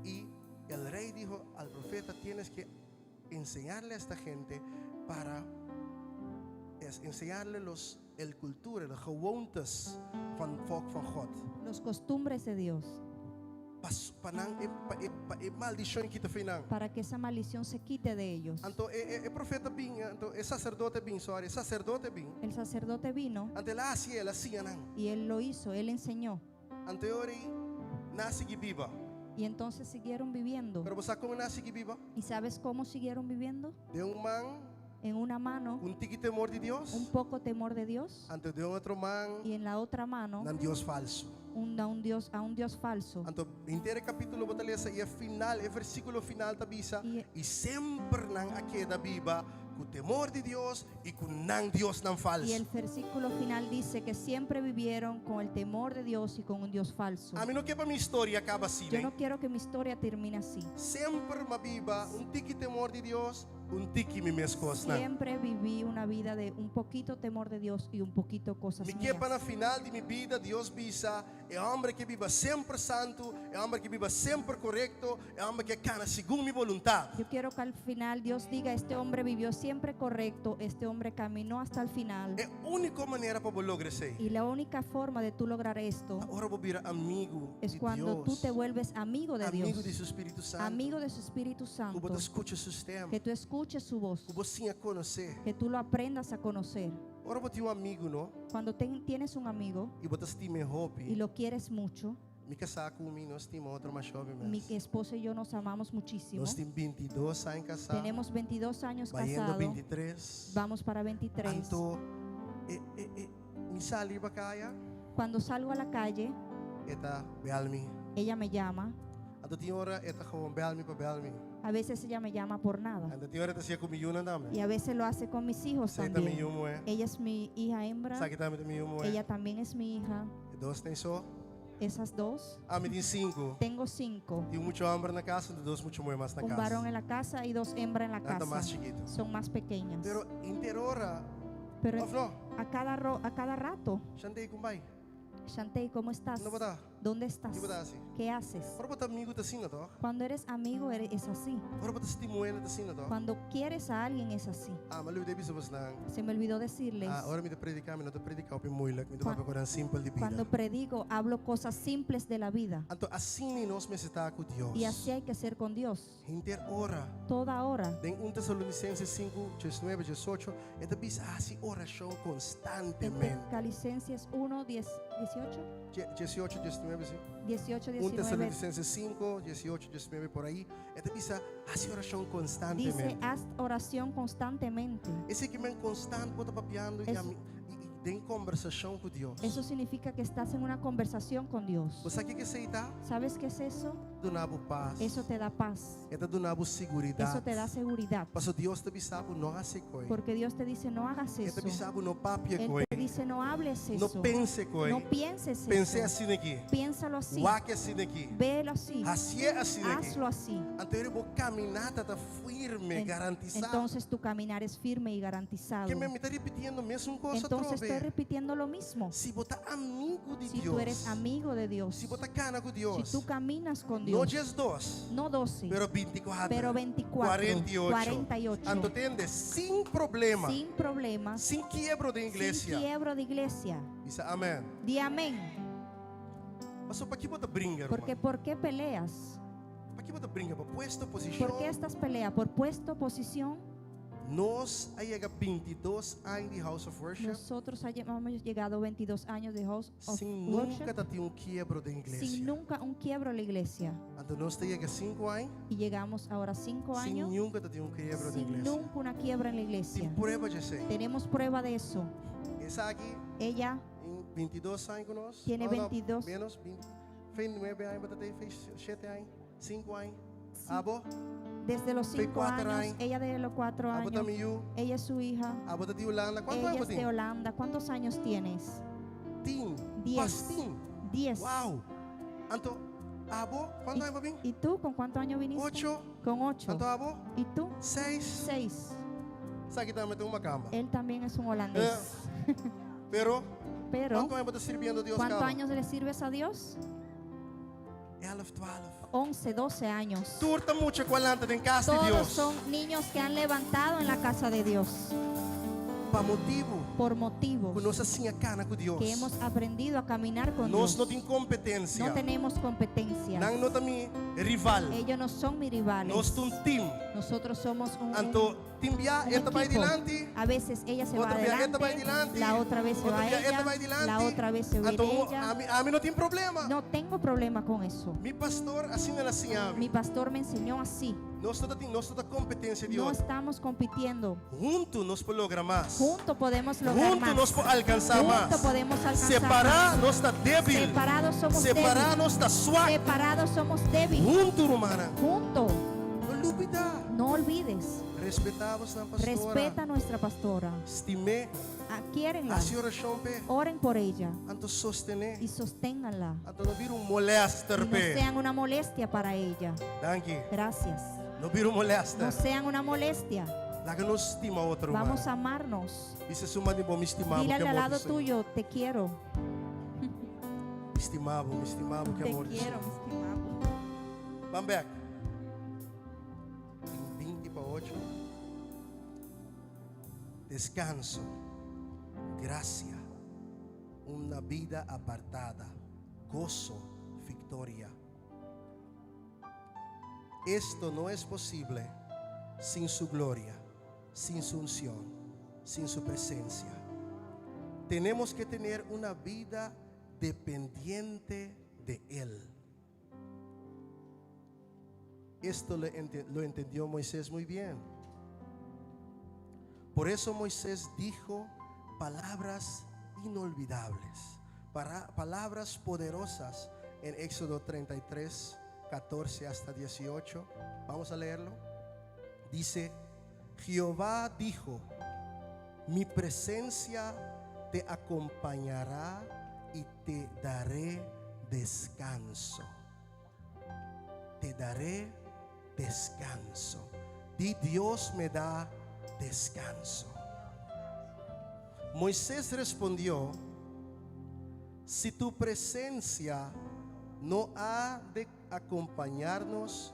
y el rey dijo al profeta, tienes que enseñarle a esta gente para enseñarle el cultura, de gewoontes van volk van God. los costumbres de Dios, Maldição que te finan. para que esa maldición se quite de ellos. Então, o profeta bin, então, o sacerdote bin, El sacerdote vino ante lá assim não. y él lo hizo, él enseñó. Ante ori nasce que viva. Y entonces siguieron viviendo. Pero você como nasce que viva? ¿Y sabes cómo siguieron viviendo? De man, En una mano, tiki temor de Deus. un poco temor de Dios, Ante de outro man, y en la otra mano, Deus falso. a un Dios falso. Então, inteiro capítulo bota lesa e final, o versículo final da bisa E- e sempre não aqui da Bíblia com temor de Deus e com não Deus não falso. Y el versículo final dice que siempre vivieron con el temor de Dios y con un Dios falso. A mim não quer para minha história acaba assim, Yo né? no quiero que mi historia termine así. Sempre uma Bíblia, tiki temor de Deus, un tiki mi meskos na. Siempre viví una vida de un poquito temor de Dios y un poquito cosas Me mías. que para final de mi vida Dios bisa é homem que viva sempre santo, é homem que viva sempre correto, é homem que cana segundo mi voluntad. Yo quiero que al final Dios diga, este hombre vivió siempre correcto, este hombre caminó hasta el final. É a única maneira para lograr isso. Y la única forma de tú lograr esto Agora vou virar amigo es de cuando tú Deus, te vuelves amigo de amigo de Dios, seu Espírito Santo. amigo de su Espíritu Que Santo, você escute seus temas, que tú escuches su voz, que você a conhecer. que tú lo aprendas a conocer. Agora vou ter amigo, não? Cuando tienes un amigo E você estima roupa. y lo quieres mucho, Me casar comigo, nós temos outra mais jovem. mi esposo y yo nos amamos muchísimo. Nós temos 22 anos casados. Tenemos 22 años Vai indo casados, 23. vamos para 23. Então, me salir para cá, Cuando salgo a la calle, eta belmi. ella me llama. Então, tem hora, eta gewoon belmi para belmi. A veces ella me llama por nada. Então, tem hora, eta sia comigo na dame. Y a veces lo hace con mis hijos Sei também también. humo, Ella es mi hija hembra. Sabe também também humo, Ella también es mi hija. Dois tem só. Esas dos. Me tem 5. Tengo 5. Tem muito homem na casa, e dois muito mulher mais na Un casa. varón en la casa y 2 hembras en la Nada más casa. chiquito. Son más pequeñas. Pero interora, Pero of no, a cada rato. Shandei kumbay. Shantei, ¿cómo estás? Ano ba ta? ¿Dónde estás? Di ba ta si? ¿Qué haces? Para ba ta amigo ta sino to? Cuando eres amigo es así. Para ba ta stimuela ta sino to? Cuando quieres a alguien es así. Malu debi sa bas nang. Se me olvidó decirles. Ora mi te predica, mi no te predica opi moeilijk, mi te Cuan- papa koran simple di Cuando vida. predico, hablo cosas simples de la vida. Anto assim nós me está com Deus. Y así hay que ser con Dios. Interora. Toda hora. Den 1 Tesalonicenses 5, 19, 18, esta bis assim oração En constantemente. Tesalonicenses 1, 10, 18, 18, 19, sim. 18, 1 19. Tesalonicenses 5, 18, 19 por aí. Esta bisa assim oração Dice, constantemente. haz oración constantemente. Esse que men constante bota papiando e tem conversação com Deus. Eso significa que estás en una conversación con Dios. Você sabe o que é isso? ¿Sabes qué es eso? Donabo paz. Eso te da paz. Esta donabo seguridade. Eso te da seguridad. Paso Deus te bisabo não hace coi. Porque Dios te dice, no hagas Esta eso. bisabo não papia Él coi. te dice, no hables Não eso. pense coi. No pienses Pense eso. assim aqui. Piénsalo así. Waque assim aqui. Véelo así. Assim é assim aqui. Hazlo así. Então eu vou caminhar tá firme, garantizado. Entonces tu caminar es firme y garantizado. Que me está repetindo a mesma coisa Entonces estoy trove. repitiendo lo mismo. Se botar amigo de Si Deus. tú eres amigo de Dios, Se botar cana com si Deus. tú caminas con Não Dios, dias 2, no 12, pero 24. pero 24, 48. 48, Então entende? Sem problema. sin problemas, Sem quebro de sin igreja. quiebro de iglesia. Diz amém. Di amén. Mas para que bota brinca, Porque irmão? ¿por qué peleas? Para que bota brinca? Para puesto, posição. ¿Por qué estas peleas? ¿Por puesto, posición? Nós aí chega 22 anos de House of Worship. Nosotros hemos llegado 22 años de House of Sem nunca Worship tá ter quebro de igreja. sin nunca un quiebro en la iglesia. Então nós chega 5 anos. Y llegamos ahora 5 Sem años nunca tá ter quebro de sin igreja. nunca una quiebra en la iglesia. Tem prueba de ser. Tenemos prueba de eso. Essa aqui Ella em 22 anos conosco. Tiene 22. Menos 20. Fez 9 anos, bateu fez 7 anos, 5 anos. Abo, desde los Fue 5 4 años, años. ella de los 4 abo años, também eu. ella es su hija, Abo de Holanda. Quanto ella anos es de tem? Holanda. ¿Cuántos años tienes? 10. 10. Pastim. 10. Uau. Então, abo, quanto anos vem? ¿Y tú con cuántos años viniste? 8. Con 8. Então, abo, ¿Y tú? 6. 6. Sabe que também tem uma cama. Él también es un holandés. Pero, Pero, quanto anos você servindo a Deus, ¿cuántos calma? años le sirves a Dios? 11, 12. 11, 12 años. Turta mucho com a lanta em casa de Todos Deus. son niños que han levantado en la casa de Dios Para motivo, por motivos que nós assim a cana com Deus. que hemos aprendido a caminar con Nós Dios. não temos competência. No tenemos competencias. Não não também rival. Ellos no son mis rivales. Nós temos team. Nosotros somos un Então, team via, un esta vai equipo. adiante. A veces ella se va Outra vez esta vai adelante, adiante. la otra vez se Outra va vez esta vai ella, adiante. la otra vez se va Então, ella. a mim não tem problema. No tengo problema con eso. Mi pastor assim ela assim a Mi pastor me enseñó así. Nós toda competência de No Deus. estamos compitiendo. Juntos nós podemos lograr mais. Juntos podemos lograr Juntos más. nós podemos alcançar mais. Juntos podemos alcanzar Separar más. nós está débil. Separados somos Separar débiles. nós está suave. Separados somos débiles. Juntos, romana. Juntos. Não duvida. No olvides. Respeitamos a pastora. Respeta a nuestra pastora. Estimé Quiérenla. a senhora Chompe. Oren por ella Anto sostener. y sosténganla. Anto não vir molester Y no pe. sean una molestia para ella. Danke. Gracias. Não vira molesta. no sean una molestia. Lá que não estima outro. Vamos a amarnos. Isso é uma de bom me estimava Dile que al amor lado do Senhor. tuyo, te quiero. Me estimava que Te amor do quiero, Senhor. mi estimado. Vamos back. Em 20 para 8. Descanso, gracia, uma vida apartada, gozo, victoria. Esto no es posible sin su gloria, sin su unción, sin su presencia. Tenemos que tener una vida dependiente de Él. Esto lo entendió Moisés muy bien. Por eso Moisés dijo palabras inolvidables, palabras poderosas en Éxodo 33, 14 hasta 18. Vamos a leerlo. Dice: Jehová dijo: mi presencia te acompañará y te daré descanso. Te daré descanso. Di: Dios me da descanso. Moisés respondió: si tu presencia no ha de acompañarnos,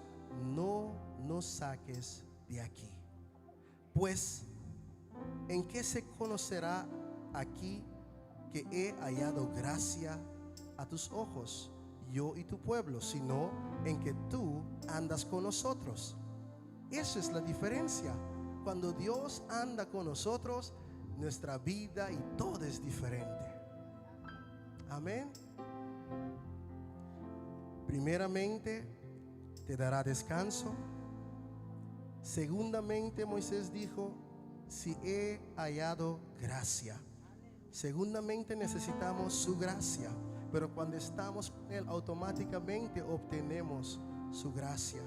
no nos saques de aquí. Pues, ¿en qué se conocerá aquí que he hallado gracia a tus ojos, yo y tu pueblo, sino en que tú andas con nosotros? Esa es la diferencia. Cuando Dios anda con nosotros, nuestra vida y todo es diferente. Amén. Primeramente, te dará descanso. Segundamente, Moisés dijo: si he hallado gracia. Segundamente, necesitamos su gracia. Pero cuando estamos con Él, automáticamente obtenemos su gracia.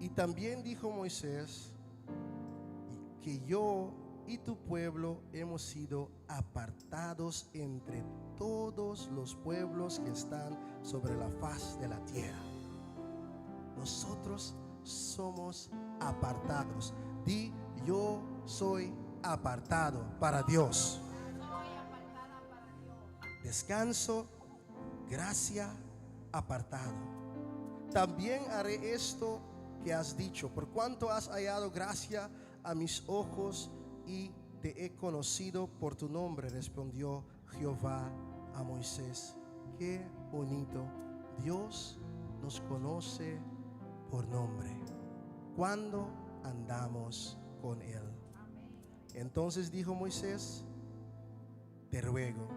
Y también dijo Moisés que yo y tu pueblo hemos sido apartados entre todos los pueblos que están sobre la faz de la tierra. Nosotros somos apartados. Di: yo soy apartado para Dios. Descanso, gracia, apartado. También haré esto que has dicho, por cuanto has hallado gracia a mis ojos y te he conocido por tu nombre, respondió Jehová a Moisés. Qué bonito. Dios nos conoce por nombre cuando andamos con Él. Entonces dijo Moisés: te ruego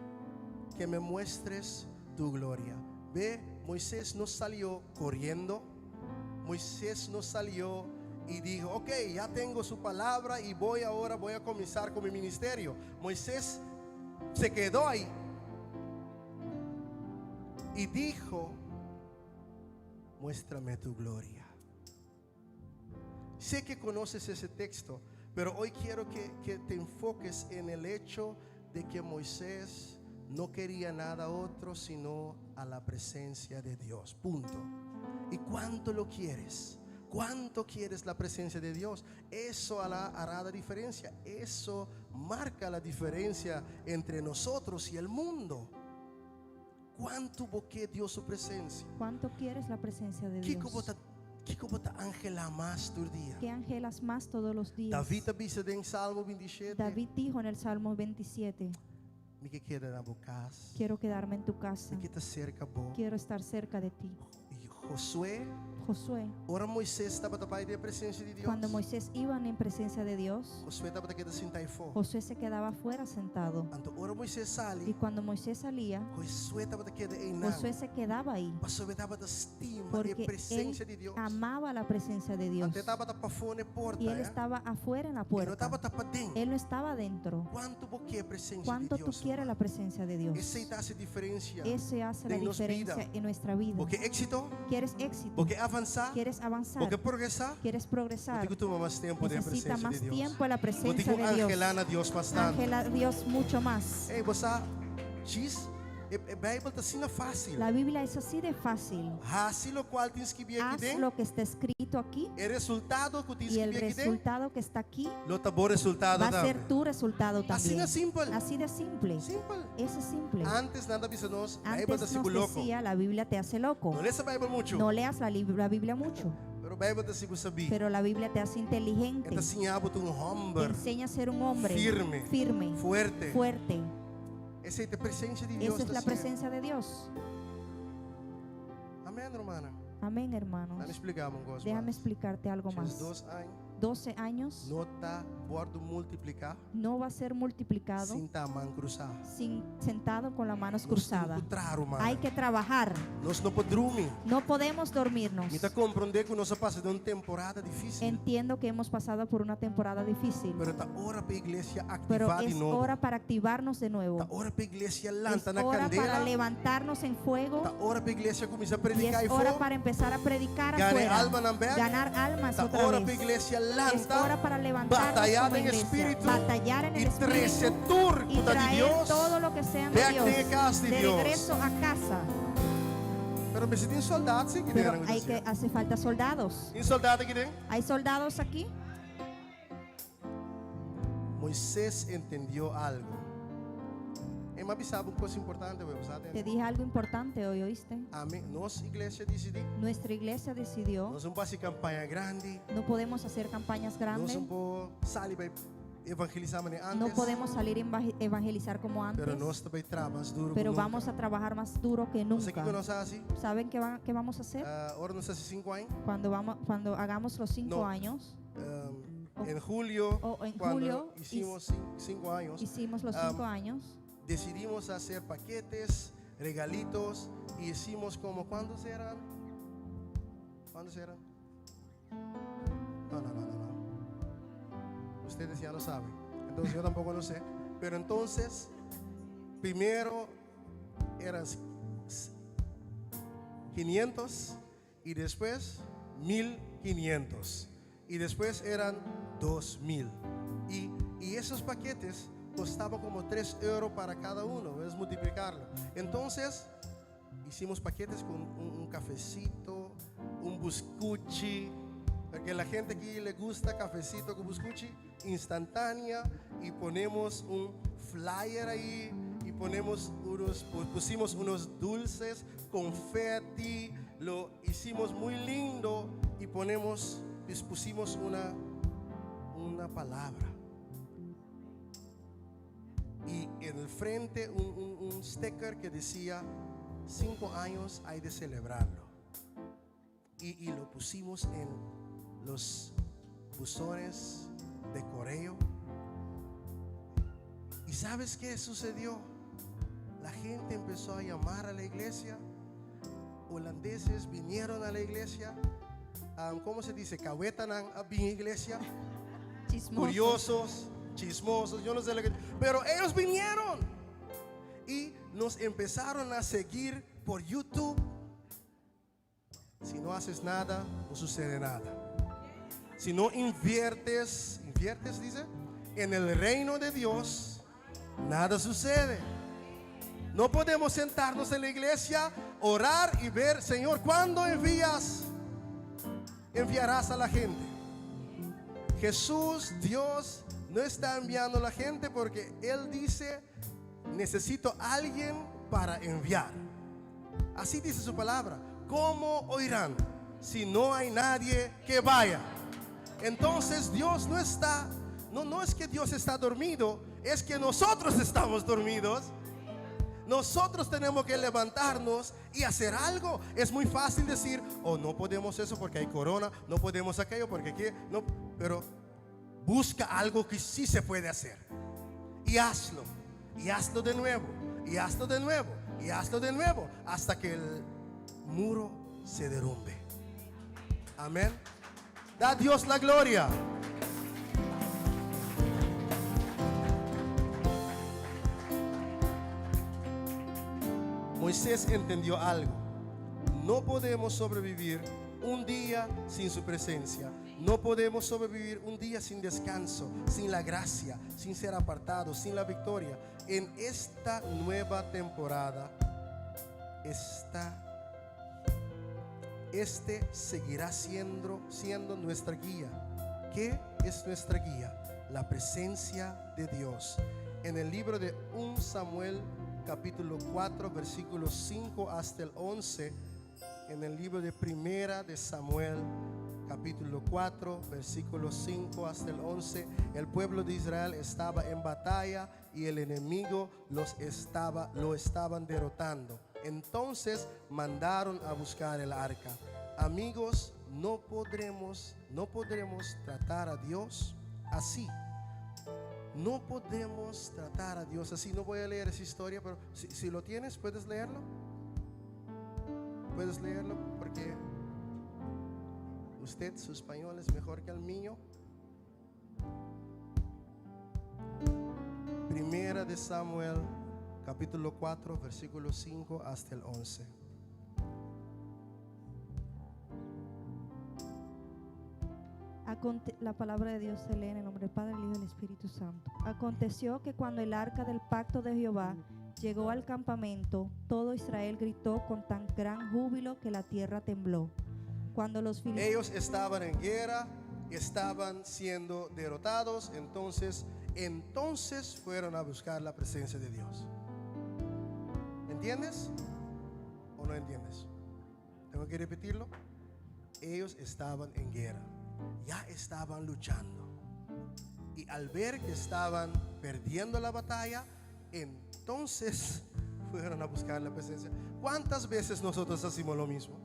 que me muestres tu gloria. Ve, Moisés no salió corriendo. Moisés no salió y dijo: ok, ya tengo su palabra y voy a comenzar con mi ministerio. Moisés se quedó ahí y dijo: muéstrame tu gloria. Sé que conoces ese texto, pero hoy quiero que te enfoques en el hecho de que Moisés no quería nada otro sino a la presencia de Dios. Punto. ¿Y cuánto lo quieres? ¿Cuánto quieres la presencia de Dios? Eso hará la diferencia. Eso marca la diferencia entre nosotros y el mundo. ¿Cuánto você Dios su presencia? ¿Cuánto quieres la presencia de Dios? ¿Qué angela más tu día? ¿Qué anhelas más todos los días? David dice en Salmo 27. David dijo en el Salmo 27: Me que queda na boa casa. quiero quedarme en tu casa, Me que está cerca bom. quiero estar cerca de ti. E Josué, Josué, ora Moisés estava tapado da presença de Deus. cuando Moisés iba en presencia de Dios, Josué estava daquele sentar e fora. Josué se quedaba afuera sentado. Então ora Moisés Y sale. cuando Moisés salía, Josué estava daquele em nada. Josué se quedaba ahí Pastor estava da estima e porque presença de él Deus. amaba la presencia de Dios. Ante estava para fora porta. Y él estaba afuera en la E não estava puerta. para dentro. Él no estaba dentro. Quanto você presença de ¿Cuánto tú Deus? quieres la presencia de Dios? Esse hace diferença. Ese hace la en nos diferencia vida. en nuestra vida. Porque éxito, ¿Quieres éxito? porque avançar, ¿Quieres avanzar? porque progressar. ¿Quieres progresar? Porque toma mais tempo de Necesita presença más de Deus. tiempo en la Porque presencia de Dios. angelar a Deus bastante. Ángela a Dios mucho más. Ei, você diz A Bíblia está assim fácil. La Biblia es así de fácil. Assim o qual tens que vir aqui Haz dentro. lo que está escrito aquí O resultado que tens y que el vir aqui dentro. resultado que está aquí Lo tá bom resultado va a ser também. tu resultado Assim también. é simples. Así de simple. Simples. Eso es simple. Antes nada avisa nós, a Bíblia está Antes sigo nos louco. decía, la Biblia te hace loco. Não lê essa Bíblia muito. No leas la Biblia mucho, Pero a Bíblia está sigo sabia. pero la Biblia te hace inteligente. Está assim hábito Te homem enseña a ser un hombre firme, fuerte. fuerte. Essa é a presença de Deus. Esa es tá la assim. presencia de Dios. Amém, hermana. Amén, hermanos. Déjame explicar uma coisa. Déjame mais. explicarte algo Esses más. 2 anos 12 años não está bordo multiplicar no va a ser multiplicado sem estar mão cruzada. sin sentado con las manos Nós cruzadas. temos que entrar, hermana. Hay que trabajar. Nós não podemos dormir. No podemos dormirnos. Me está compreender que nós passamos de uma temporada difícil. Entiendo que hemos pasado por una temporada difícil, Pero está hora para a igreja pero activar de es novo. hora para activarnos de nuevo. Está hora para a igreja Es lançar na hora para candeira. levantarnos en fuego Está hora para a igreja começar a y predicar es e hora fogo. para empezar a predicar Ganar afuera, alma na berga. ganar almas Está otra hora para a vez. igreja Es hora lançar, para levantarnos batalhar como em iglesia, espírito batallar en el e trazer espíritu tudo y de traer Deus. todo lo que sea de Back Dios to the casa de de Dios. regreso a casa. Pero me tem soldados aqui Pero dentro. hay que hace falta soldados. Tem soldado aqui dentro? ¿Hay soldados aquí? Moisés entendeu algo. Ele me avisava uma coisa importante, vamos Te dije algo importante hoy, ¿oíste? Amém. Nossa igreja decidiu. Nuestra iglesia decidió, Nós não fazer campanha grande. no podemos hacer campañas Nós grandes, não podemos sair para evangelizar maneira antes. no podemos salir a evangelizar como antes, Pero nós também trabalhamos duro. pero como vamos a trabajar más duro que nunca. Não sei o que nunca. nós fazemos. ¿Saben qué vamos a hacer? Agora nós fazemos 5 anos. Cuando hagamos los 5 No. años, Em julho, en quando julio hicimos 5 anos, hicimos los 5 años, decidimos fazer paquetes, regalitos e hicimos como ¿cuántos eran? ¿Cuántos eran? No. Ustedes ya lo saben. Entonces yo tampoco lo sé. Pero entonces, primero eran 500 y después 1500 y después eran 2000 y esos paquetes costaban como 3 euros para cada uno, es multiplicarlo. Entonces hicimos paquetes con un cafecito, un buscuchi, porque la gente aquí le gusta cafecito con buscuchi instantánea, y ponemos un flyer ahí y pusimos unos dulces, confeti, lo hicimos muy lindo y pusimos una palabra. Y en el frente un sticker que decía 5 años hay de celebrarlo. Y lo pusimos en los buzones de correo. ¿Y sabes qué sucedió? La gente empezó a llamar a la iglesia. Holandeses vinieron a la iglesia. ¿Cómo se dice? Cahuetanan a mi iglesia. Curiosos, chismosos, yo no sé lo que. Pero ellos vinieron y nos empezaron a seguir por YouTube. Si no haces nada, no sucede nada. Si no inviertes, dice, en el reino de Dios, nada sucede. No podemos sentarnos en la iglesia, orar y ver, Señor, ¿cuándo enviarás a la gente? Jesús, Dios, no está enviando a la gente porque Él dice, necesito a alguien para enviar. Así dice su palabra. ¿Cómo oirán si no hay nadie que vaya? Entonces Dios no está, no es que Dios está dormido, es que nosotros estamos dormidos. Nosotros tenemos que levantarnos y hacer algo. Es muy fácil decir, oh, no podemos eso porque hay corona, no podemos aquello porque aquí no, pero busca algo que sí se puede hacer y hazlo de nuevo, y hazlo de nuevo, y hazlo de nuevo hasta que el muro se derrumbe. Amén. Da a Dios la gloria. Moisés entendió algo. No podemos sobrevivir un día sin su presencia. No podemos sobrevivir un día sin descanso, sin la gracia, sin ser apartados, sin la victoria. En esta nueva temporada, este seguirá siendo nuestra guía. ¿Qué es nuestra guía? La presencia de Dios. En el libro de 1 Samuel capítulo 4 versículos 5 hasta el 11, en el libro de Primera de Samuel capítulo 4 versículos 5 hasta el 11, el pueblo de Israel estaba en batalla y el enemigo lo estaban derrotando. Entonces mandaron a buscar el arca. Amigos, no podremos tratar a Dios así. No podemos tratar a Dios así. No voy a leer esa historia, pero si lo tienes, ¿puedes leerlo? ¿Puedes leerlo? Porque usted, su español es mejor que el mío. Primera de Samuel, capítulo 4, versículo 5 hasta el 11. La palabra de Dios se lee en el nombre del Padre, el Hijo y del Espíritu Santo. Aconteció que cuando el arca del pacto de Jehová llegó al campamento, todo Israel gritó con tan gran júbilo que la tierra tembló. Cuando los filisteos, ellos estaban en guerra, estaban siendo derrotados, entonces fueron a buscar la presencia de Dios. ¿Entiendes o no entiendes? Tengo que repetirlo. Ellos estaban en guerra, ya estaban luchando, y al ver que estaban perdiendo la batalla, entonces fueron a buscar la presencia. ¿Cuántas veces nosotros hacemos lo mismo?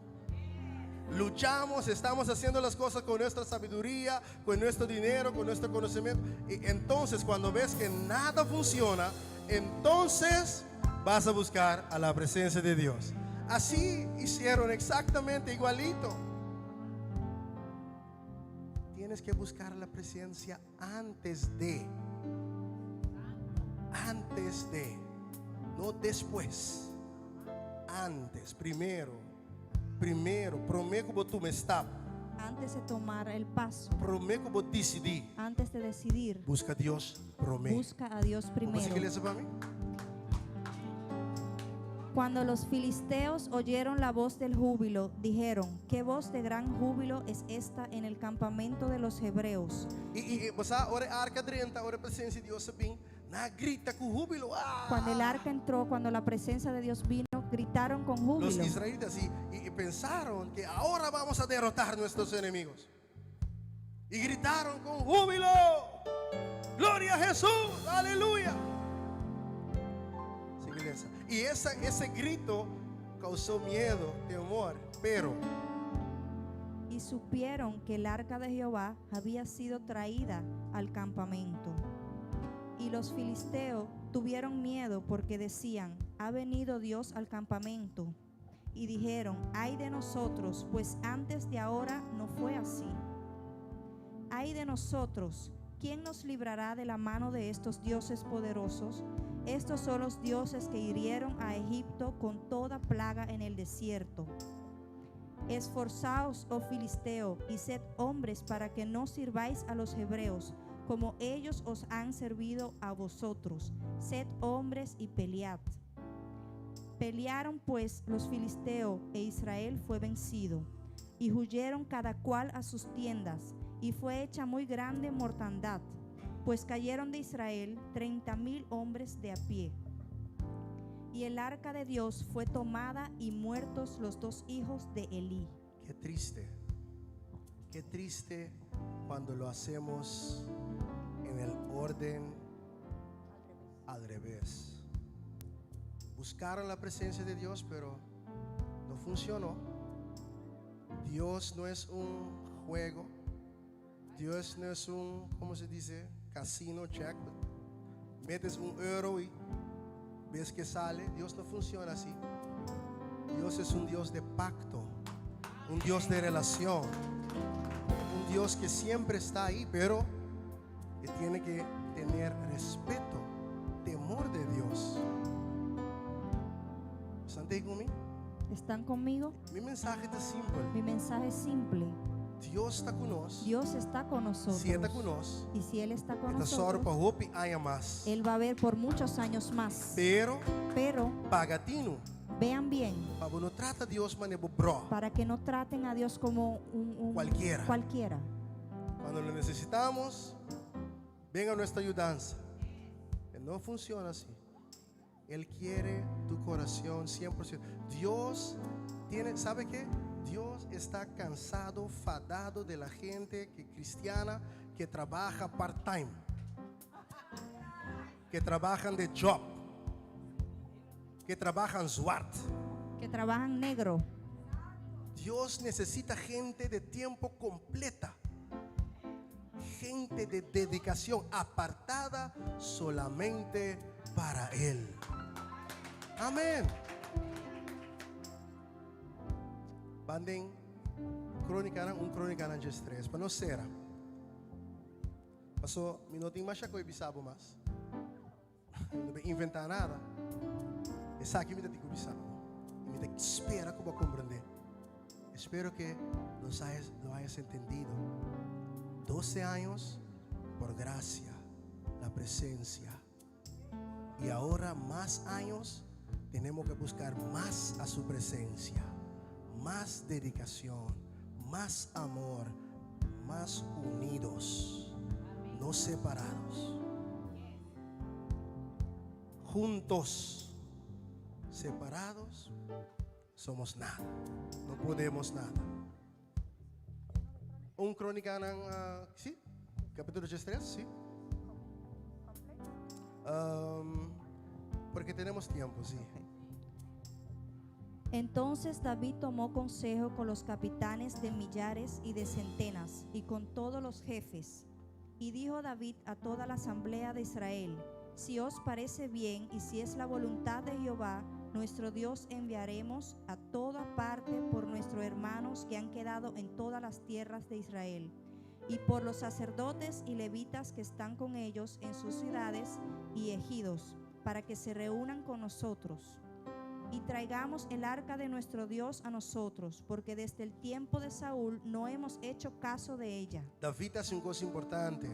Luchamos, estamos haciendo las cosas con nuestra sabiduría, con nuestro dinero, con nuestro conocimiento, y entonces cuando ves que nada funciona, entonces vas a buscar a la presencia de Dios. Así hicieron exactamente igualito. Tienes que buscar la presencia antes de, no después, antes, primero, prometo tu me está. antes de tomar el paso, Prometo vou decidir. antes de decidir, Busca a Dios, prometo. busca a Dios primero. ¿Consegue leer eso para mí? Cuando los filisteos oyeron la voz del júbilo, dijeron: ¿qué voz de gran júbilo es esta en el campamento de los hebreos? E você ora a arca drenta, ora a presença de Deus bem, na grita com júbilo. Cuando el arca entró, cuando la presencia de Dios vino, gritaron con Los júbilo. israelitas y pensaron que ahora vamos a derrotar a nuestros enemigos. Y gritaron con júbilo. Gloria a Jesús, aleluya. Sí, iglesia. Y ese grito causó miedo, temor, pero Y supieron que el arca de Jehová había sido traída al campamento. Y los filisteos tuvieron miedo porque decían: ha venido Dios al campamento. Y dijeron: ay de nosotros, pues antes de ahora no fue así. Ay de nosotros, ¿quién nos librará de la mano de estos dioses poderosos? Estos son los dioses que hirieron a Egipto con toda plaga en el desierto. Esforzaos, oh filisteo, y sed hombres para que no sirváis a los hebreos, como ellos os han servido a vosotros. Sed hombres y pelead. Pelearon pues los filisteos, e Israel fue vencido. Y huyeron cada cual a sus tiendas, y fue hecha muy grande mortandad, pues cayeron de Israel 30,000 hombres de a pie. Y el arca de Dios fue tomada, y muertos los 2 hijos de Elí. qué triste cuando lo hacemos en el orden al revés. Buscaron la presencia de Dios, pero no funcionó. Dios no es un juego. Dios no es un, ¿cómo se dice? Casino, check. Metes un euro y ves que sale. Dios no funciona así. Dios es un Dios de pacto, un Dios de relación, un Dios que siempre está ahí, pero que tiene que tener respeto, temor de Dios. ¿Están ahí conmigo? ¿Están conmigo? Mi mensaje es simple. Mi mensaje es simple. Dios está conosco, Dios está con nosotros. se está conosco, Y si Él está con está só para nosotros, hope haya más. Él va a ver por muchos años más. Pero Pero pagatino, vean bien, para no trata Dios manejo bro. para que no traten a Dios como un cualquiera. Cuando lo necesitamos, venga nuestra ayudanza. No funciona así. Él quiere tu corazón 100%. Dios tiene, ¿sabe qué? Dios está cansado, fadado de la gente cristiana que trabaja part-time, que trabajan de job, que trabajan zwart. Que trabajan negro. Dios necesita gente de tiempo completa, gente de dedicación apartada solamente para Él. Amén. Banding crónica ng stress. Pano sera? Paso minuto mas siya ko ibisabo mas. Não vai inventar nada. Essa aqui me dá tico bisabo. Me dá espera que vou compreender. Espero que lo hayas entendido. 12 años por gracia, la presencia. Y ahora más años tenemos que buscar más a su presencia, más dedicación, más amor, más unidos, no separados. Juntos, separados, somos nada, no podemos nada. Crónica ng, sí, capítulo 3, sí. Porque tenemos tiempo, sí. Entonces David tomó consejo con los capitanes de millares y de centenas y con todos los jefes. Y dijo David a toda la asamblea de Israel: si os parece bien y si es la voluntad de Jehová nuestro Dios, enviaremos a toda parte por nuestros hermanos que han quedado en todas las tierras de Israel, y por los sacerdotes y levitas que están con ellos en sus ciudades y ejidos, para que se reúnan con nosotros. Y traigamos el arca de nuestro Dios a nosotros, porque desde el tiempo de Saúl no hemos hecho caso de ella. David hace una cosa importante.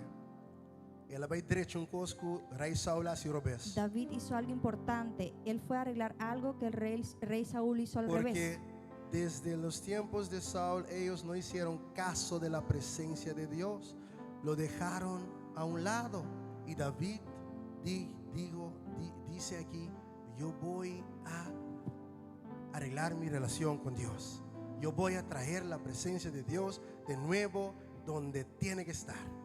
Ela vai direito com rei Saul a Sirobes. David hizo algo importante. Él fue a arreglar algo que el rey Saúl hizo al Porque revés. desde los tiempos de Saúl ellos no hicieron caso de la presencia de Dios. Lo dejaron a un lado. Y David dice aquí: yo voy a arreglar mi relación con Dios. Yo voy a traer la presencia de Dios de nuevo donde tiene que estar.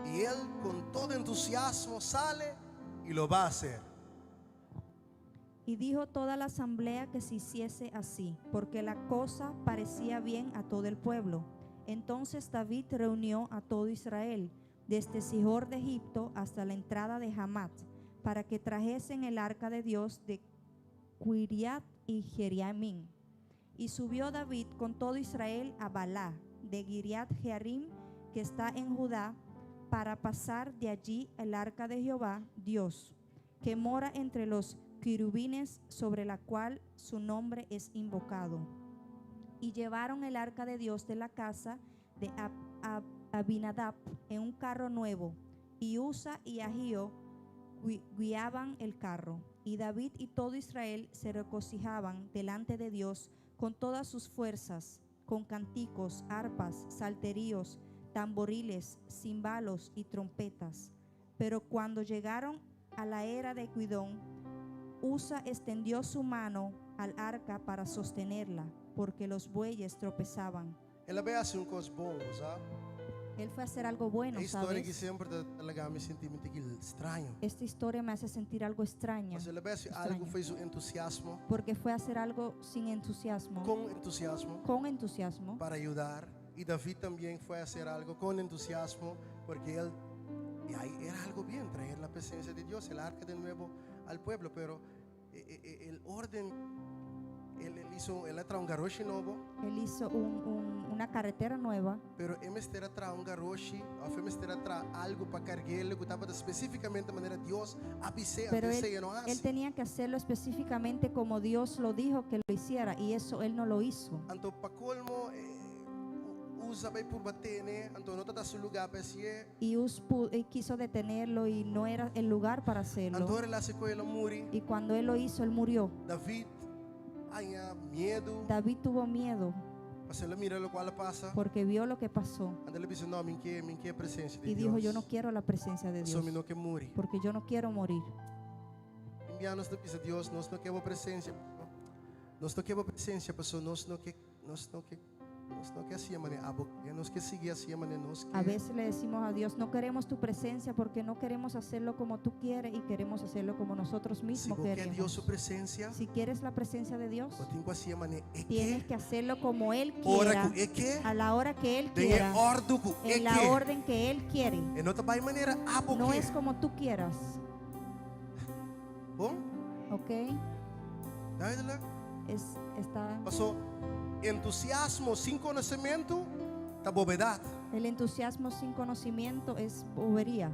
Y él con todo entusiasmo sale y lo va a hacer. Y dijo toda la asamblea que se hiciese así, porque la cosa parecía bien a todo el pueblo. Entonces David reunió a todo Israel, desde Sihor de Egipto hasta la entrada de Hamat, para que trajesen el arca de Dios de Quiriat y Jeriamín. Y subió David con todo Israel a Balá, de Giriat Jearim, que está en Judá, para pasar de allí el arca de Jehová, Dios, que mora entre los querubines, sobre la cual su nombre es invocado. Y llevaron el arca de Dios de la casa de Abinadab en un carro nuevo, y Usa y Ahío guiaban el carro. Y David y todo Israel se regocijaban delante de Dios con todas sus fuerzas, con cánticos, arpas, salterios, tamboriles, címbalos y trompetas. Pero cuando llegaron a la era de Guidón, Usa extendió su mano al arca para sostenerla, porque los bueyes tropezaban. Ela vai hacer coisas boas, sabe? Él fue a hacer algo bueno, A história que ¿sabes? sempre talaga me senti muito estranho. Esta historia me hace sentir algo extraña, Mas ela vai hacer algo, fez o entusiasmo, porque fue a hacer algo sin entusiasmo, con entusiasmo, para ayudar. Y David también fue a hacer algo con entusiasmo, porque él, y ahí era algo bien, traer la presencia de Dios, el arca de nuevo al pueblo. Pero el orden, él trae un garroche nuevo, Él hizo una carretera nueva, pero él trae un garroche, o él trae algo para cargarle, que estaba específicamente de manera Dios pero avise no él hace. tenía que hacerlo específicamente como Dios lo dijo que lo hiciera, y eso él no lo hizo. Anto pa colmo, usa para por bater, né? Então não tá seu lugar para ser. y quiso detenerlo y no era el lugar para hacerlo. Então ela se coela muri. Y cuando él lo hizo, él murió. David tinha medo. David tuvo miedo Mas ela mira lo qual passa. porque vio lo que pasó Então ela disse não, minha que presença de y Deus. dijo, yo no quiero la presencia de Só Dios me não que muri. porque yo no quiero morir. Envianos da pisa Deus, nós não queremos presença. Nós não queremos presença, pessoal, nós não que assim, mané, nós que seguir assim, mané, nós A que veces le decimos a Dios, no queremos tu presencia porque no queremos hacerlo como tú quieres y queremos hacerlo como nosotros se mismos você quer Deus sua queremos. presença, Si quieres la presencia de Dios, eu tenho assim, mané, tienes que hacerlo como Él ora quiera, que que a la hora que Él tem quiera, ordem que en la orden que Él quiere. e não tá by maneira abo No que. es como tú quieras, Bom? ¿ok? Duidelijk? Está Passou entusiasmo sem conhecimento, tá bobedade. el entusiasmo sin conocimiento es bobería.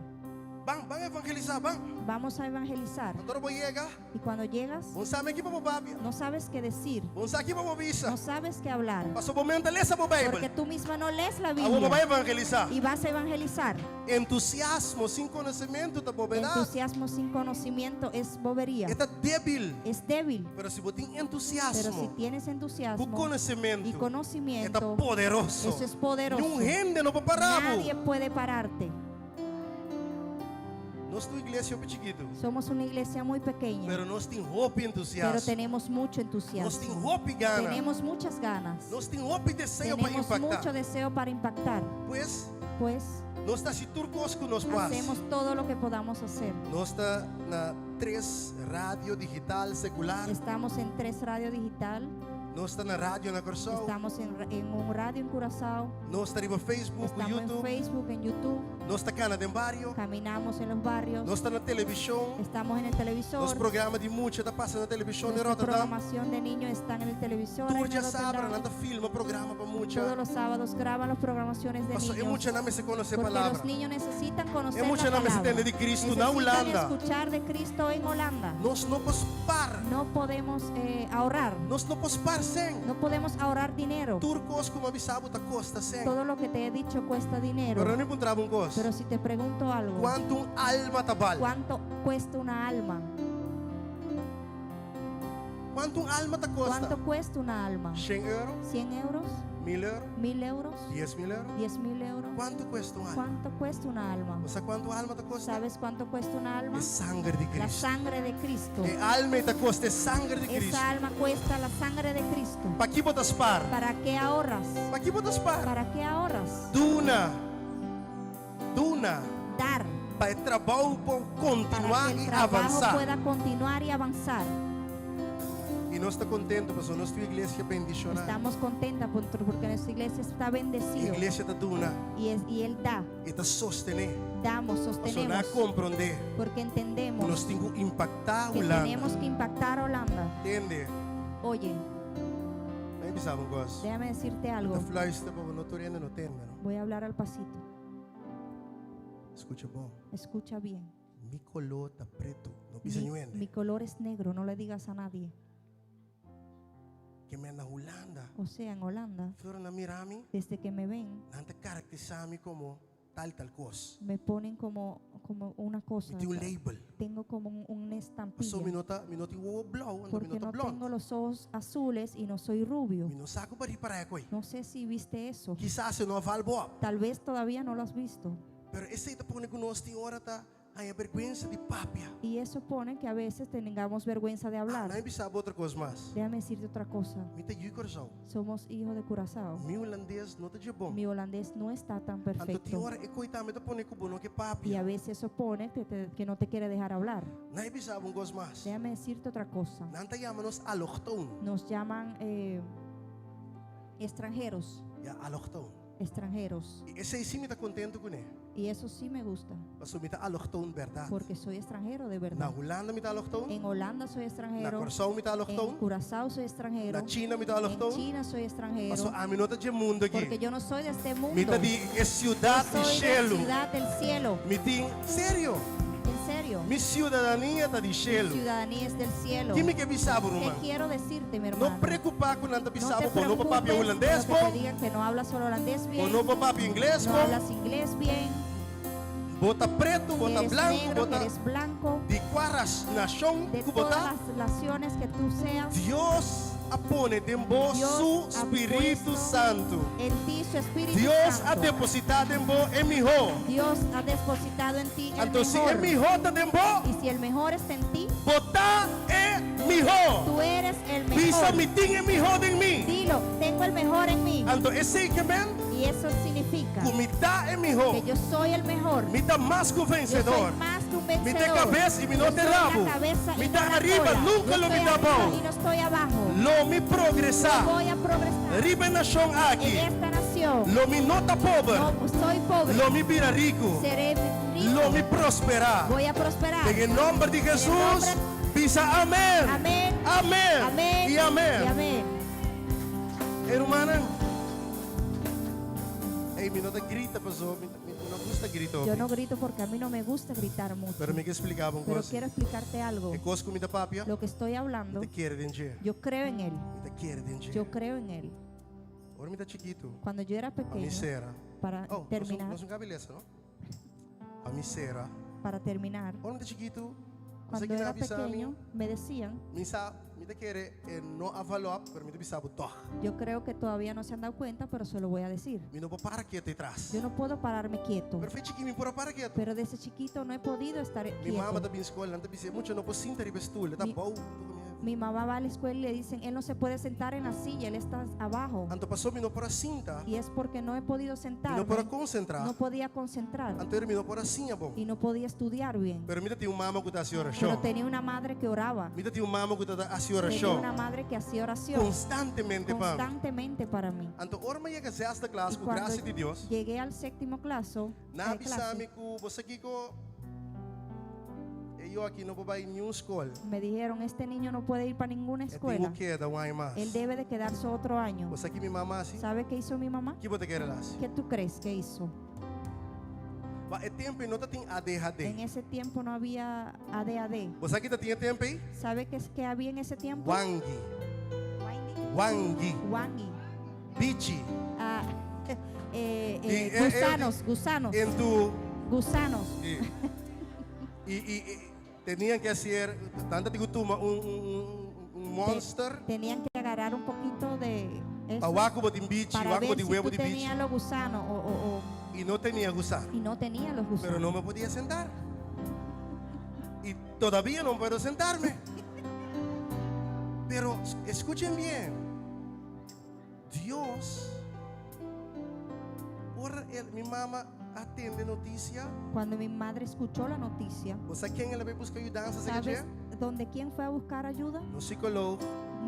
Vamos evangelizar, vamos. Vamos a evangelizar Quando eu chegar, y cuando llegas vamos saber aqui para babia. no sabes qué decir, Vamos aqui para bobisa. no sabes qué hablar, Passou momento lê essa porque Bíblia. tú misma no lees la Ah, vamos Biblia evangelizar. y vas a evangelizar. Entusiasmo sem conhecimento da bobedade. Entusiasmo sin conocimiento es bobería, Está débil. es débil. Pero se você tem Pero si entusiasmo, tienes com entusiasmo y conhecimento, está conocimiento, poderoso. eso es poderoso. Nenhum rende não para parar. Nadie puede pararte. Nós temos igreja pequeno, Somos una iglesia muy pequeña, pero nós temos roupa e pero entusiasmo. tenemos mucho Nós temos entusiasmo. roupa e gana. Tenemos muchas ganas. Nós temos roupa e desejo para Tenemos mucho impactar. deseo para impactar. Pois, Pues nós está se turcos que nós faz. hacemos todo lo que podamos hacer. Nós está na 3 rádio digital secular. Estamos en 3 Radio Digital, Nós está na rádio na Corsão. estamos en un radio en Curazao, Nós está no Facebook, no estamos en YouTube. Facebook, en YouTube, Nós está cá na barrio. caminamos en los barrios, Nós está na televisão. estamos en el Nos televisor. programas de música está passando na televisão de Nuestra Rotterdam. programación de niños está en el televisor. Tour en já Rotterdam. sabe, nada filma programa para Todos música. los sábados graban las programaciones de Pastor, é niños. muita não se conhecer Porque palavra. los niños necesitan conocer É muita la não se palabra. entende de Cristo na Necesitan Holanda. escuchar de Cristo en Holanda. Nós não podemos parar. No podemos ahorrar. Nós não podemos parar sem. No podemos ahorrar dinero. Turcos como avisava tá costa sem. Todo lo que te he dicho cuesta dinero. Pero não encontrava um costo. Pero si te pregunto algo, Quanto alma tabal? ¿cuánto cuesta una alma? Quanto alma tá costa? ¿Cuánto cuesta una alma? 100 euros? 100 euros, 1000 euros? 1000 euros, 10.000 euros? 10.000 euros. Quanto custa uma alma? ¿Cuánto cuesta una alma? Você quanto alma tá costa? ¿Sabes cuánto cuesta una alma? É sangue de La Cristo. sangre de Cristo. É alma tá costa, é sangue de Cristo. Esa alma cuesta la sangre de Cristo. Para que botas par? ¿Para qué ahorras? Para que botas par? ¿Para qué ahorras? Duna. Dar Para o trabalho para continuar que el e trabajo avançar. pueda continuar y avanzar. E nós está contente, pessoal. Nossa igreja é bendicionada. Estamos contentas porque nuestra iglesia está A bendecida igreja da Duna y Él da, está sostener. damos, Pessoal, não sostenemos, compreender. porque Nós entendemos temos que impactar que Holanda. tenemos que impactar a Holanda. Entende? Oye, Nem pensava um coisa. déjame decirte Da algo. fluistra, para não estou não entende. Voy a hablar al pasito. Escuta bom. Escucha bien. Mi color está preto. Não pisa Mi color es negro, no le digas a nadie. Que me na Holanda. O sea, en Holanda, Foram na mirami. desde que me ven, Não te caracterizar-me como tal coisa. me ponen como una cosa. Me tem label. Tengo como una estampilla. Pastor, me não tem o blow, então Porque me não no tá blonde. tengo los ojos azules y no soy rubio. Me não saco para ir para aí. No sé si viste eso. Quizás eu não vale boa. Tal vez todavía no lo has visto. Pero esse aí tá pondo que nós tem hora tá a vergonha de papia. Y eso pone que a veces tengamos vergüenza de Não hablar. sabe outra coisa mais. Déjame decirte otra cosa. Me tá de coração. Somos hijos de Curazao. Meu holandês não tá de bom. Mi holandés no está tan Então tem perfecto. hora e coitado me tá pondo que bono que Y papia. a veces eso pone que no te quiere dejar hablar. Não sabe coisa mais. Déjame decirte otra cosa. Não te chamamos allochtoon. Nos llaman extranjeros. Ja, allochtoon. Extranjeros. E esse aí sim me tá contento com ele. Y eso sí me gusta. Pastor, me tá allochtoon verdade. Porque soy extranjero de Na verdad. Holanda me tá allochtoon. En Holanda soy Na extranjero. Corsão me tá En allochtoon. Curazao soy extranjero. Na China me tá En allochtoon. China soy extranjero. Pastor, a mim não tá de mundo aqui. Porque yo no soy de este mundo. Me tá de ciudad de Soy de cielo. ciudad del cielo. Me tem sério. En serio. cielo. Mi ciudadanía está di Mi cielo. ciudadanía es del cielo. Kimi que bisabo, ¿Qué Roma? quiero decirte, mi No hermano? preocupa con anta No te bisabo, po no papi preocupes holandés, por lo po. que te digan que no hablas solo holandés O bien, no papi inglés, no po. hablas inglés bien, Bota preto, que bota eres blanco, negro, que bota eres blanco, de quaras nación de que todas bota. las naciones que tú seas, Dios apone dembo Dios su ha Espíritu puesto Santo. en ti su Espíritu Dios ha Santo. depositado dembo en mi hijo. Dios ha depositado en ti el Entonces, si mejor. en mi hijo está dembo, Y si el mejor está en ti, bota en mi hijo. tú eres el Pisa mejor. mi ting en mi hijo de mí. Dilo, tengo el mejor en mí. Entonces, ese que ven, Y eso significa comita en mi hijo. que yo soy el mejor. Mita más que un Yo vencedor. soy más que un Mita vencedor. cabeza y mi Yo no te soy la rabo. cabeza y Mita no la arriba, cola. nunca Yo lo estoy mita arriba abajo. y no estoy abajo. Lo mi progresar. Voy a progresar Ribe nación en aquí. esta nación. Lo mi nota pobre. No soy pobre. Lo mi vira rico. Seré rico. Lo mi prosperar. Voy a prosperar. En el nombre de Jesús. nombre- Pisa amén. Amén. Amén. Amén. Y amén. Y amén. Hermana. Hey, mi no te grita, pues, no gusta grito. Yo no grito porque a mí no me gusta gritar mucho. Pero me que explicaba un Pero cosa. quiero explicarte algo. Que cosa comida papia. Lo que estoy hablando, Te quiere danger. yo creo en él. Te quiere danger. Yo creo en él. Ahora me está chiquito. Cuando yo era A pequeño, misera. para Oh, terminar, no es un cabeleza, ¿no? A misera. para terminar, Ahora me está chiquito. cuando era pequeño, me decían, Misa, me te quiere no avaluar, pero me te bisa butoh. yo creo que todavía no se han dado cuenta, pero se lo voy a decir. Me no puedo parar quieto atrás. Yo no puedo pararme quieto, Pero fue chiquito, me puedo parar quieto. pero desde chiquito no he podido estar Mi mamá quieto. también en escuela, antes dice mucho no puedo sentar y vestir, está Mi- bau. Mi mamá va a la escuela y le dicen, él no se puede sentar en la silla, él está abajo. Anto pasó, me no para cinta, Y es porque no he podido me sentarme, no para concentrar. no podía concentrar Anto era me no para cinta, bom. y no podía estudiar bien. Pero mira, tiene un mamá que está haciendo Pero oración. tenía una madre que oraba, Mira, tiene un mamá que está haciendo tenía oración. una madre que hacía oración Constantemente, pam. constantemente para mí. Anto, ahora me llega a esta clase, Y con cuando gracia de Dios. llegué al séptimo clase, Na bisami ko, você aqui ko, eu aqui não vou ir nenhum escola. me dijeron, este niño no puede ir para ninguna É escuela, tenho que dar um mais. él debe de quedarse otro año. Você aqui me mama assim? ¿Sabe qué hizo mi mamá? Que você quer lá? ¿Qué tú crees que hizo? É tempo e não tem En ADHD. ese tiempo no había ADHD. Você aqui tinha tempo aí? ¿Sabe qué es que había en ese tiempo? Wangi, wangi, Wangi. bichi. Ah, Y, gusanos, Em tu gusanos. e tenían que hacer tanta tigutuma monster. Tenían que agarrar un poquito de eso Awaco botin bichi, para awaco ver botin si huevo tú de bichi. tenías los gusanos E não tinha gusano. y no tenía los Pero gusanos. no me podía sentar. Y todavía no puedo sentarme. Pero escuchen bien. Dios, ahora mi mamá atiende noticia. Cuando mi madre escuchó la noticia, ¿Você quién ela vai buscar ayuda? ¿sabes dónde quién fue a buscar ayuda? No psicólogo,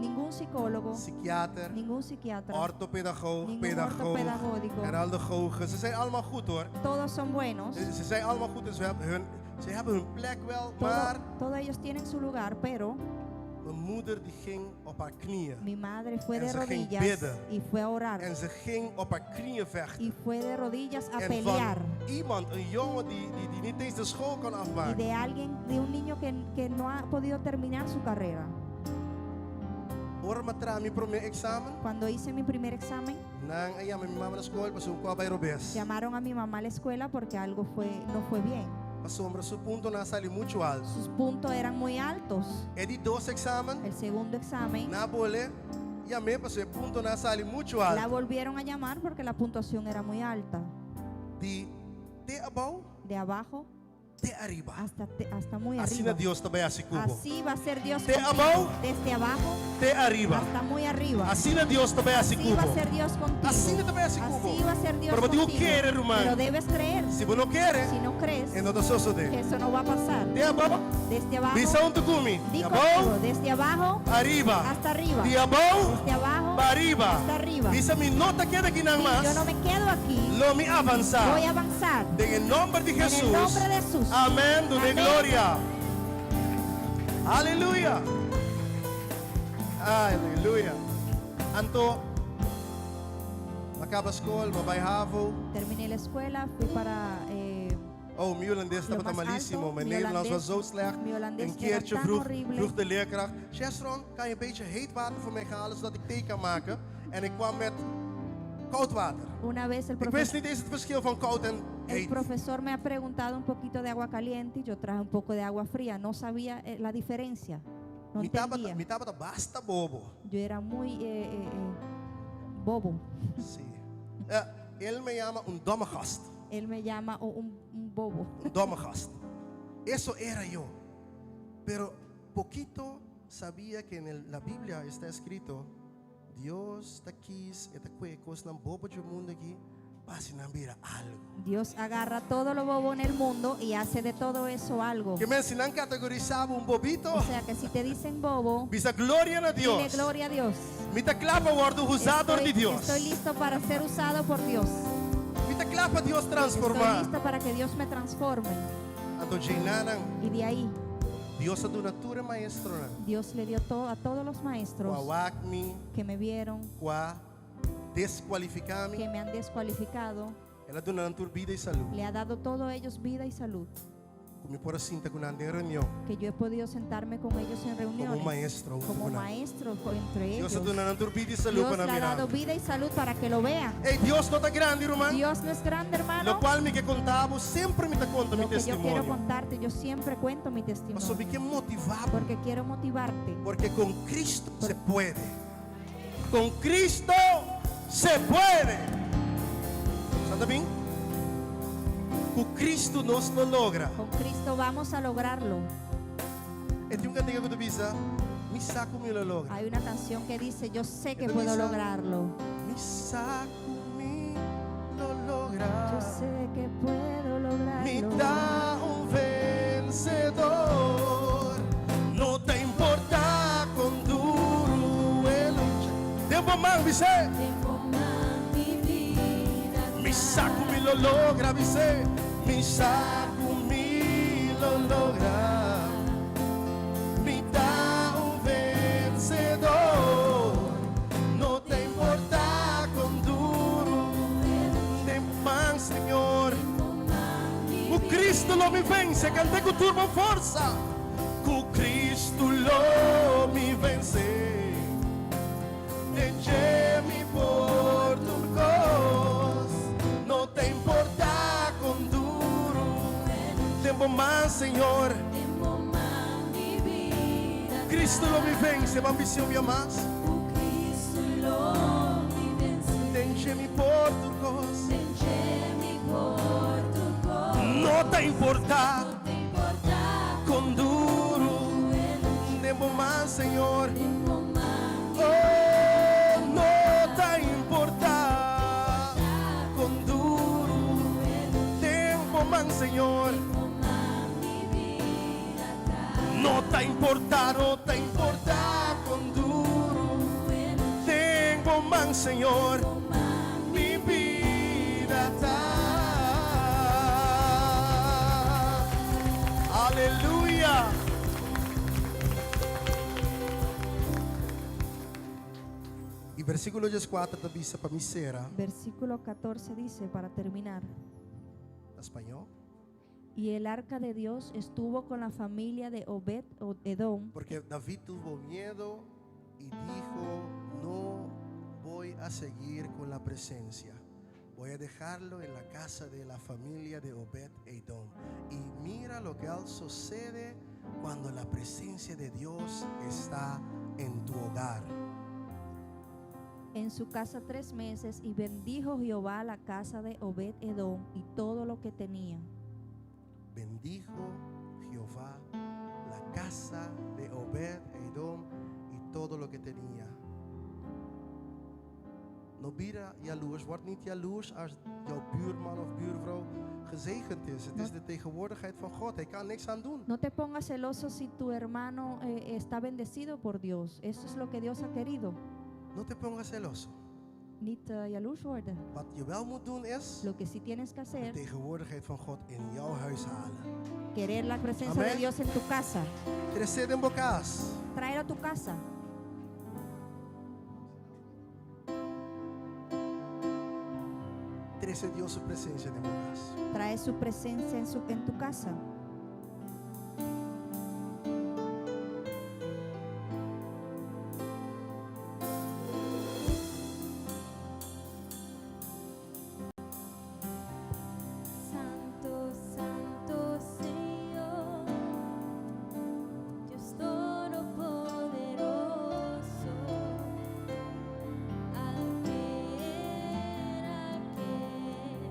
Ningún psicólogo, psiquiatra, ningún psiquiatra, ortopedagoog, ningún pedagoog, ortopedagógico. heraldagogen. Ze zijn allemaal goed hoor. Todos son buenos. Ze zijn allemaal goed en ze hebben hun plek wel. Todo- Maar todos ellos tienen su lugar, pero mijn moeder die ging op haar knieën. mi madre fue En de ze ging rodillas bidden. y fue a orar En ze ging op haar knieën vechten. y fue de rodillas a En pelear. van iemand, een jongen die niet eens de school kan Y afmaken. de alguien, de un niño que no ha podido terminar su carrera. Hoor me tra mijn primeiro examen. Cuando hice mi primer examen, Nang ayam mijn mama na school, pasó un bij Robes. llamaron a mi mamá a la escuela porque algo no fue bien. Pasombra su punto na sali muito alto. Sus puntos eran muy altos. E di dos examen, El segundo examen na bole, llamé, pasó el punto na sali muito la alto. volvieron a llamar porque la puntuación era muy alta. De abajo, De abajo de arriba. hasta muy Assim arriba. na Deus também assim cubo. Así va a ser Dios De contigo. abajo, Desde abajo de arriba. hasta muy arriba. Assim na Deus também assim Así va a cubo. ser Dios contigo. Assim também assim cubo. Así va a ser Dios Pero você contigo. quer, Pero irmão. debes creer. Se você não quer, Si no crees eu não tô só que de. eso no va a pasar. De abajo, Desde abajo, visão tu cumi. di De conmigo, abajo, desde abajo arriba. hasta arriba. De abajo, Desde abajo para arriba. hasta arriba. Dice mi nota queda aqui nada Y más. yo no me quedo aquí. Lo me Voy avanzar. a avanzar. En el nombre de En el Jesús. nombre de Jesús. Amén. De Amén. gloria. Aleluya. Aleluya. Anto, acaba escola, vai havo. Terminé la escuela, fui para Oh, mijn Hollands Lo dat más was malissimo. alto, Mijn mi Nederlands was holandés- zo slecht. mi holandés Een era keertje tan vroeg horrible. de leerkracht: Chesron, kan je een beetje heet water voor mij gaan halen zodat ik thee kan maken? En ik kwam met koud water. Una vez Ik wist niet eens het verschil van koud en el heet. profesor me ha preguntado un poquito de agua caliente y yo traje un poco de agua fría. No sabía la diferencia. No entendía. Mi tabata basta bobo. Yo era muy bobo. Sí. Él me llama un domme gast. Él me llama un bobo. Un domme gast. Eso era yo. Pero poquito sabía que en la Biblia está escrito: Dios está aquí, está cuecos, nan bobo de mundo aquí, pasi nan mira algo. Dios agarra todo lo bobo en el mundo y hace de todo eso algo. Que men, si nan categorizaba un bobito, O sea que si te dicen bobo, bisa gloria a dile Dios. gloria a Dios. Mita clapa worden usado de Dios. Estoy listo para ser usado por Dios. Mita clapa Dios Estoy transformar. listo para que Dios me transforme. Ando jinanan, Y de ahí Dios a natura maestro nan. Dios le dio todo a todos los Kwa maestros wakmi, que me vieron, kwa desqualificami. que me han descualificado, Ela dona natura vida y salud. le ha dado todo a ellos vida y salud. Kung mi pora sinta kunan de reunión. Que yo he podido sentarme con ellos en Como reuniones maestro. como maestro entre Dios ellos. a dona natura vida y salud Dios para le ha dado mirar. vida y salud para que lo vean. Hey, Dios no está grande, hermano. Dios no es grande, hermano. Lo cual me que contaba siempre me te cuento mi Lo que yo quiero testimonio. contarte, yo siempre cuento mi Mas testimonio. sobre que motivado. Porque quiero motivarte. Porque con Cristo se puede. Con Cristo se puede. ¿Está bien? Con Cristo nos lo logra. Con Cristo vamos a lograrlo. Es un cantiga que tú dices, mi saco me lo logra. Hay una canción que dice, yo sé que Esta puedo dice- lograrlo. Mi saco me lo logra. Yo sé que puedo Me lograrlo. da un vencedor. No te importa con duro el lucha. Tiempo más, dice. mi vida. Mi saco me lo logra, dice. Mi saco me lo logra. Me da un vencedor. No te importa con duro. De man, Señor. O Cristo lo me vence, cante con turbo forza. O Cristo lo me vence. Deixe-me por tu cruz. No te importa con duro. Tempo más, Señor. Mi vida. Cristo lo me vence, ma ambición mia más. O Cristo lo mi vence. Deixe-me por tu cruz. Deixe-me por tu cor. No te importa Não te importa con duro. Tempo más, Señor. tempo mais. Oh, no te importa con duro. Tempo más, Señor. Mi vida tá. No te importa con duro. Tengo man, Señor, mi vida está. Aleluya. Y versículo 4 te dice para mi cera, Versículo 14 dice, para terminar, español, y el arca de Dios estuvo con la familia de Obed Edom, porque David tuvo miedo y dijo, no voy a seguir con la presencia. Voy a dejarlo en la casa de la familia de Obed Edom. Y mira lo que sucede cuando la presencia de Dios está en tu hogar. en su casa 3 meses, y bendijo Jehová la casa de Obed Edom y todo lo que tenía. Bendijo Jehová la casa de Obed Edom y todo lo que tenía. No bira jaloers, word niet jaloers als jouw buurman of buurvrouw gezegend is. Het is de tegenwoordigheid van God. Hij kan niks aan doen. No te pongas celoso si tu hermano está bendecido por Dios. Eso es lo que Dios ha querido. No te pongas celoso. Niet jaloers worden. Wat je wel moet doen is Lo que sí tienes que de hacer, tegenwoordigheid van God in jouw huis halen. querer la presencia Amén. de Dios en tu casa. Crescer em bocas. Traer a tu casa. merece Dios su presencia en tu casa. Trae su presencia en tu casa. Santo, Santo Señor, Dios Todopoderoso, al que era, que es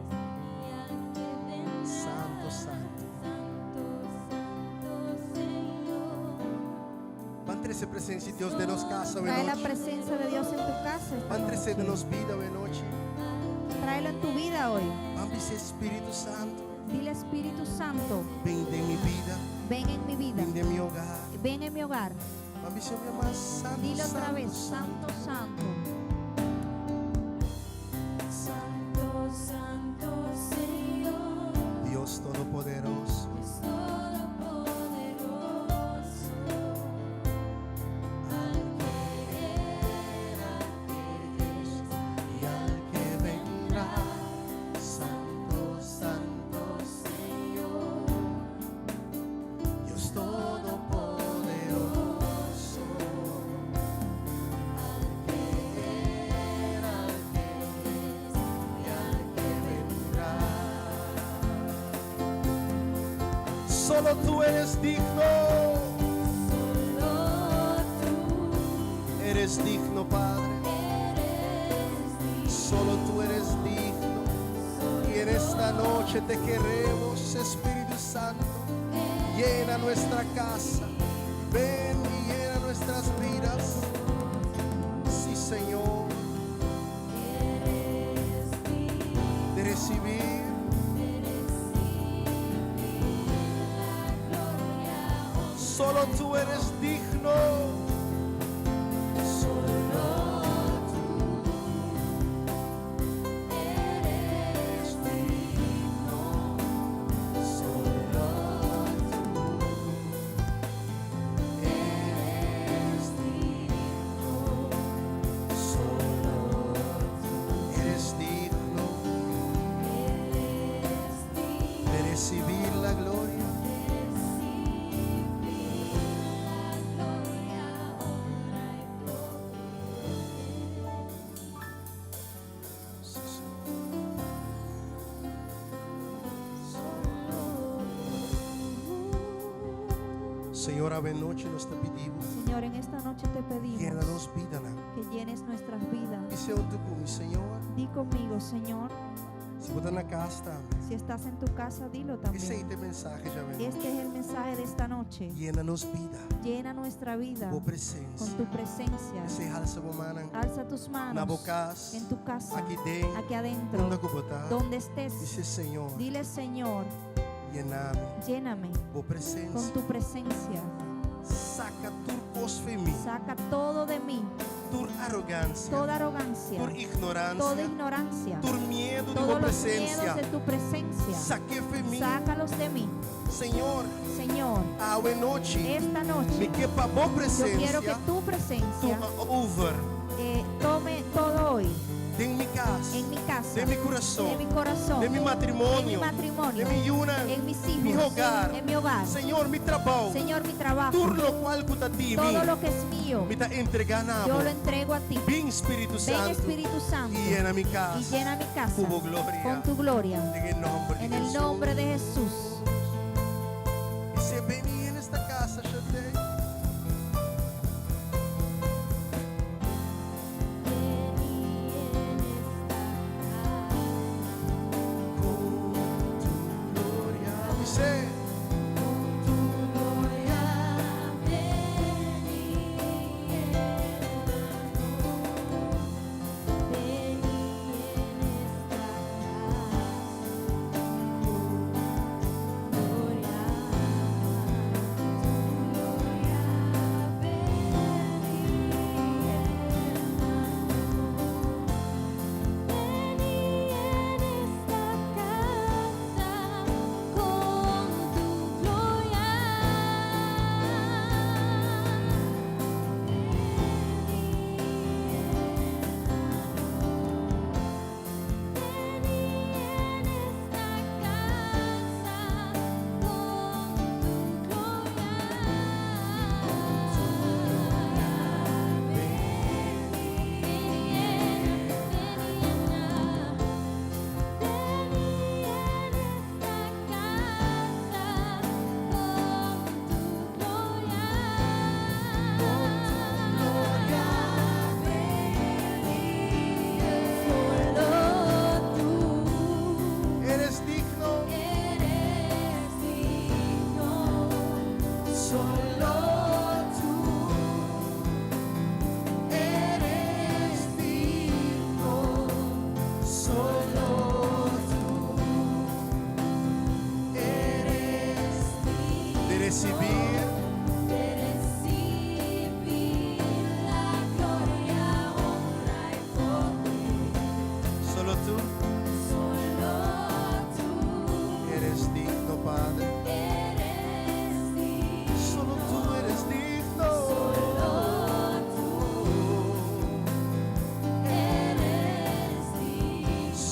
y al que vendrá. Santo, santo. Santo, Santo Señor. Mantense presencia de Dios de nos casa Trae hoy la noche. presencia de Dios en tu casa esta Mantense de noche. nos vida hoy noche. Tráelo en tu vida hoy. Ámbese Espíritu Santo. Dile, Espíritu Santo, Ven de mi vida. ven en mi vida, Ven de mi hogar. ven en mi hogar. Ámbese más santo. Dile otra santo, vez, santo. Santo, Santo. Santo, Santo Señor, Dios Todopoderoso. Dios Todopoderoso, al que era, que es Y al que vendrá. Santo, santo Señor, Dios Todopoderoso. Al que era, que es y al que vendrá. Solo tú eres digno. solo tú Eres digno, Padre. eres digno. Solo tú eres digno. Y en esta noche te queremos, Espíritu Santo. Llena nuestra casa. Ven y llena nuestras vidas. Sí, Señor. De recibir. Solo tú eres digno. Eres digno. Solo tú. Eres digno. Solo tú. Eres digno de recibir la gloria. Señor, ave noche nos te pedimos. Señor, en esta noche te pedimos Llénanos vida. que llenes nuestras vidas. E se tu comigo, Senhor. Di conmigo, Señor, Se botar na casa, tá? si estás en tu casa, dilo Esse aí también. tem mensagem já vem. Este es el mensaje de esta noche. Llena-nos vida. Llena nuestra vida Boa con presença. tu presencia. Esse halsa bomana. Alza tus Na manos bocas. en tu casa, Aqui dentro. aquí adentro, Onde eu botar. donde estés. Dice Senhor. Dile, Señor, Llename. lléname Boa presença. con tu presencia. Saca turcos em mim. Saca todo de mí, Tur arrogância. toda arrogancia, Tur ignorância. toda ignorancia, Tur medo de todos boa los presença. miedos de tu presencia. Saque em mim. Sácalos de mí, Senhor. Señor. A noite. Esta Me noche que para boa yo quiero que presença. tu presencia Over. tome todo hoy De mi casa. en mi casa, De mi coração. de mi corazón, De mi en mi matrimonio. matrimonio, De mi yuna. en mis Mi hijos, hogar. en mi hogar. Senhor, mi trabalho. Señor, mi trabajo, Tudo lo qual que está ti, todo lo que es mío, me está entregando a yo vos. lo entrego a ti. Ven Espírito Ven, Santo. Espíritu Santo, Y llena mi y casa. llena mi casa Con gloria. con tu gloria. En el nombre En de el Jesús. nombre de Jesús. Y se ven en esta casa, Shante. Con tu gloria. Dice.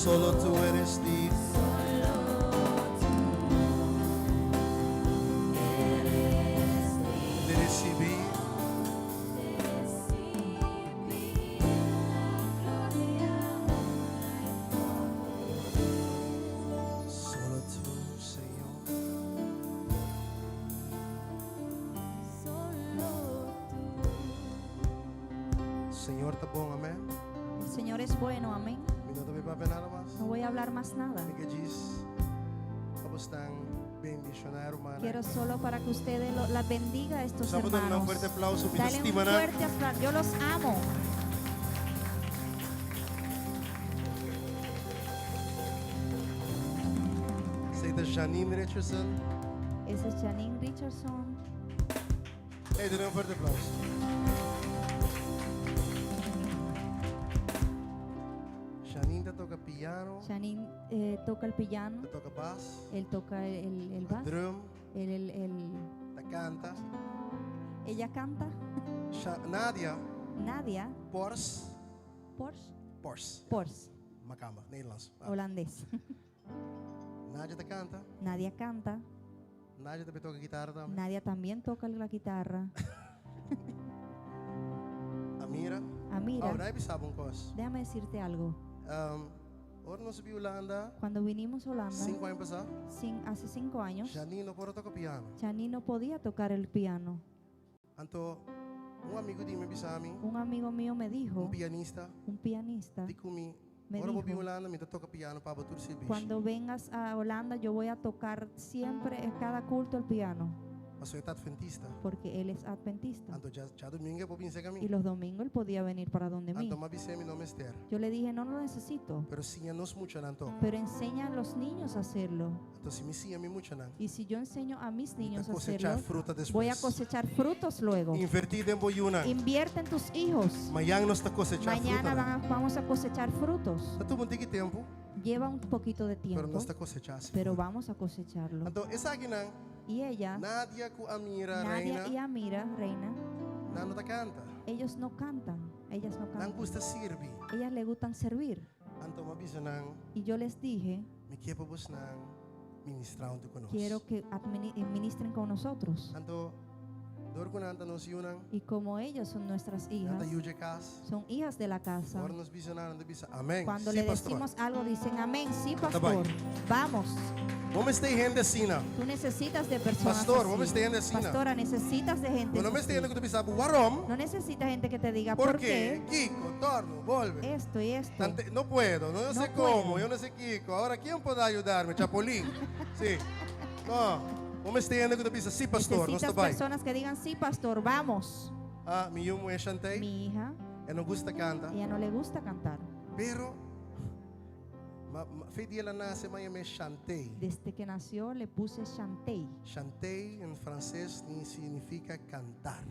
Solo tú eres digno. De recibir solo tú, Señor. Señor, está bom, amém? El Señor es bueno, amén. Mi não também para nada mais. No voy a hablar más nada. Que diz, vamos estar bendicionar, hermana. Quiero solo para que ustedes la bendiga a estos Estamos dando un hermanos. fuerte aplauso. Mi Dale un estima, ¿no? fuerte aplauso. Yo los amo. Aceita Janine Richardson. Ese es Janine Richardson. Hey, dale un fuerte aplauso. Janine te toca piano, Janine toca el piano. te toca bass, Él toca el bass. drum, te canta. Ella canta. Nadia, Nadia. Pors, Pors. Macamba, Nederlands. Holandés. Nadia te canta. Nadia canta. Nadia te toca guitarra también. Nadia también toca la guitarra. Amira. Amira, Oh, daar sabe uma coisa. déjame decirte algo. Ahora nós subimos Holanda, Cuando vinimos a Holanda, 5 anos passados, hace 5 años, Janine não pode tocar piano. Janine no podía tocar el piano. Então, amigo de mim disse a mim, Un amigo mío me dijo, pianista, un pianista, disse comigo, me agora vou vir dijo, Holanda, me toca piano para tudo serviço. cuando vengas a Holanda yo voy a tocar siempre en cada culto el piano, Mas eu adventista. porque él es adventista. Então, já domingo eu vou vir a Y mim. los domingos él podía venir para donde mí. Então, mas mi nome é Esther. Yo le dije, no lo necesito, Pero sim, nos mucho nanto. pero enseña a los niños a hacerlo. Então, se me sim, a mim mucho nan. Y si yo enseño a mis niños a Cosechar hacerlo, fruta voy a depois. cosechar frutos luego. Invertir em boiuna. Invierte en tus hijos. Amanhã nós está cosechar Mañana fruta. vamos a cosechar frutos. Está tudo um tempo, Lleva un poquito de pero tiempo, nós está cosechar. pero vamos a cosecharlo. Então, essa aqui não. Y ella, Nadia com Amira, Nadia y reina, Amira, reina, não te canta. ellos no cantan. Ellas no Não cantan. gusta servir. Ellas le gustan servir. Então, uma vez não, Y yo les dije, me quer para você não ministrar onde conosco. quiero que ministren con nosotros. Então, dor com nanta nos unan, Y como ellas son nuestras hijas, nanta yuge cas. son hijas de la casa, Agora nos visionar, nanta bisa. Amém. cuando Sí, le pastor. decimos algo dicen amén, sí Tá pastor, bem. vamos. Vamos ter gente assim, não. Tú necesitas de personas Pastor, así. vamos ter gente assim, não. Pastora, necesitas de gente Quando me así. tem gente que tu bisa, warom, No necesitas gente que te diga por por quê? qué Kiko, torno, volve. esto y esto. Não puedo, não No sei puedo. como, eu não sei Kiko. Agora, quem pode ajudar-me? Chapolin? Sim. Não. Vamos ter gente que tu bisa, sim, pastor, nós Necesitas está bem. personas que digan sí pastor, vamos. Ah, mi yumo é Shantay, Mi hija, e não gusta canta. ella no le gusta cantar. Pero, fez dia ela nasce, mas é Shantay. Desde que nació le puse Chantey. Chantei em francês significa cantar.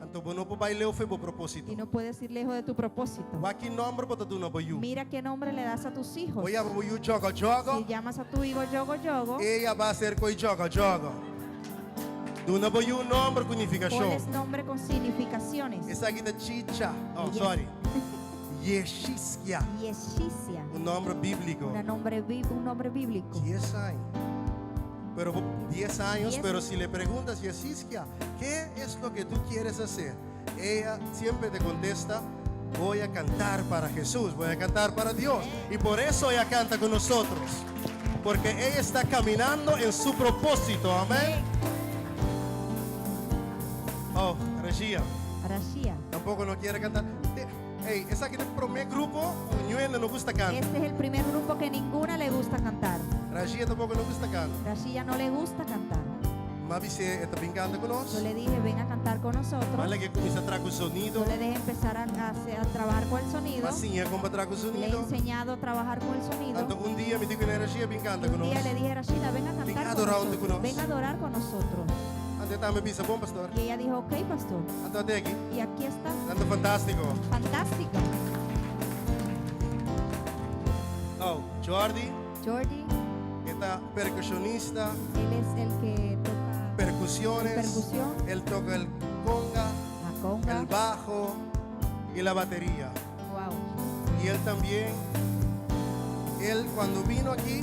Então, não pode bailar o febo propósito. Y no puedes ir lejos de tu propósito. Aqui nome para tu não boiu. Mira qué nombre le das a tus hijos. Voy a boiu jogo jogo. Si llamas a tu hijo Yogo Yogo, Ella vai ser coi jogo jogo. Tu não boiu um nome que significa show. pones nombre con significaciones. Essa aqui da chicha. Oh, Yes. sorry. Yeshiskia. Yeshicia, Um nome bíblico. un nombre bíblico. 10 años. Pero 10 años, 10. pero si le preguntas, Yesiskia, ¿qué es lo que tú quieres hacer? Ella siempre te contesta, voy a cantar para Jesús, voy a cantar para Dios. Y por eso ella canta con nosotros. Porque ella está caminando en su propósito. Amén. Oh, Regia, Arashia. tampoco no quiere cantar. Hey, esa que es el primer grupo, Uñuela no gusta cantar. Este es el primer grupo que ninguna le gusta cantar. Regia tampoco no gusta cantar. Rashia no le gusta cantar. Mavi se está brincando con Yo nosotros. le dije, ven a cantar con nosotros. Vale que comienza a traer con sonido. Yo le dejé empezar a trabajar con el sonido. Masinha como traer con Le he sonido. enseñado a trabajar con el sonido. Tanto un día me dijo en energía brincando con Un día le nosotros. dije, Rashida, ven a Ven a cantar con adorar con nosotros. nosotros. Ven a adorar con nosotros. Antes estaba me pisa, bom pastor. Y ella dijo, ok, pastor. Antes aquí, Y aquí está. tanto fantástico. Fantástico. Oh, Jordi, Jordi, que está percusionista, él es el que toca percusiones. percusión, Él toca el conga, la conga. el bajo y la batería. Wow. Y él también, él cuando vino aquí,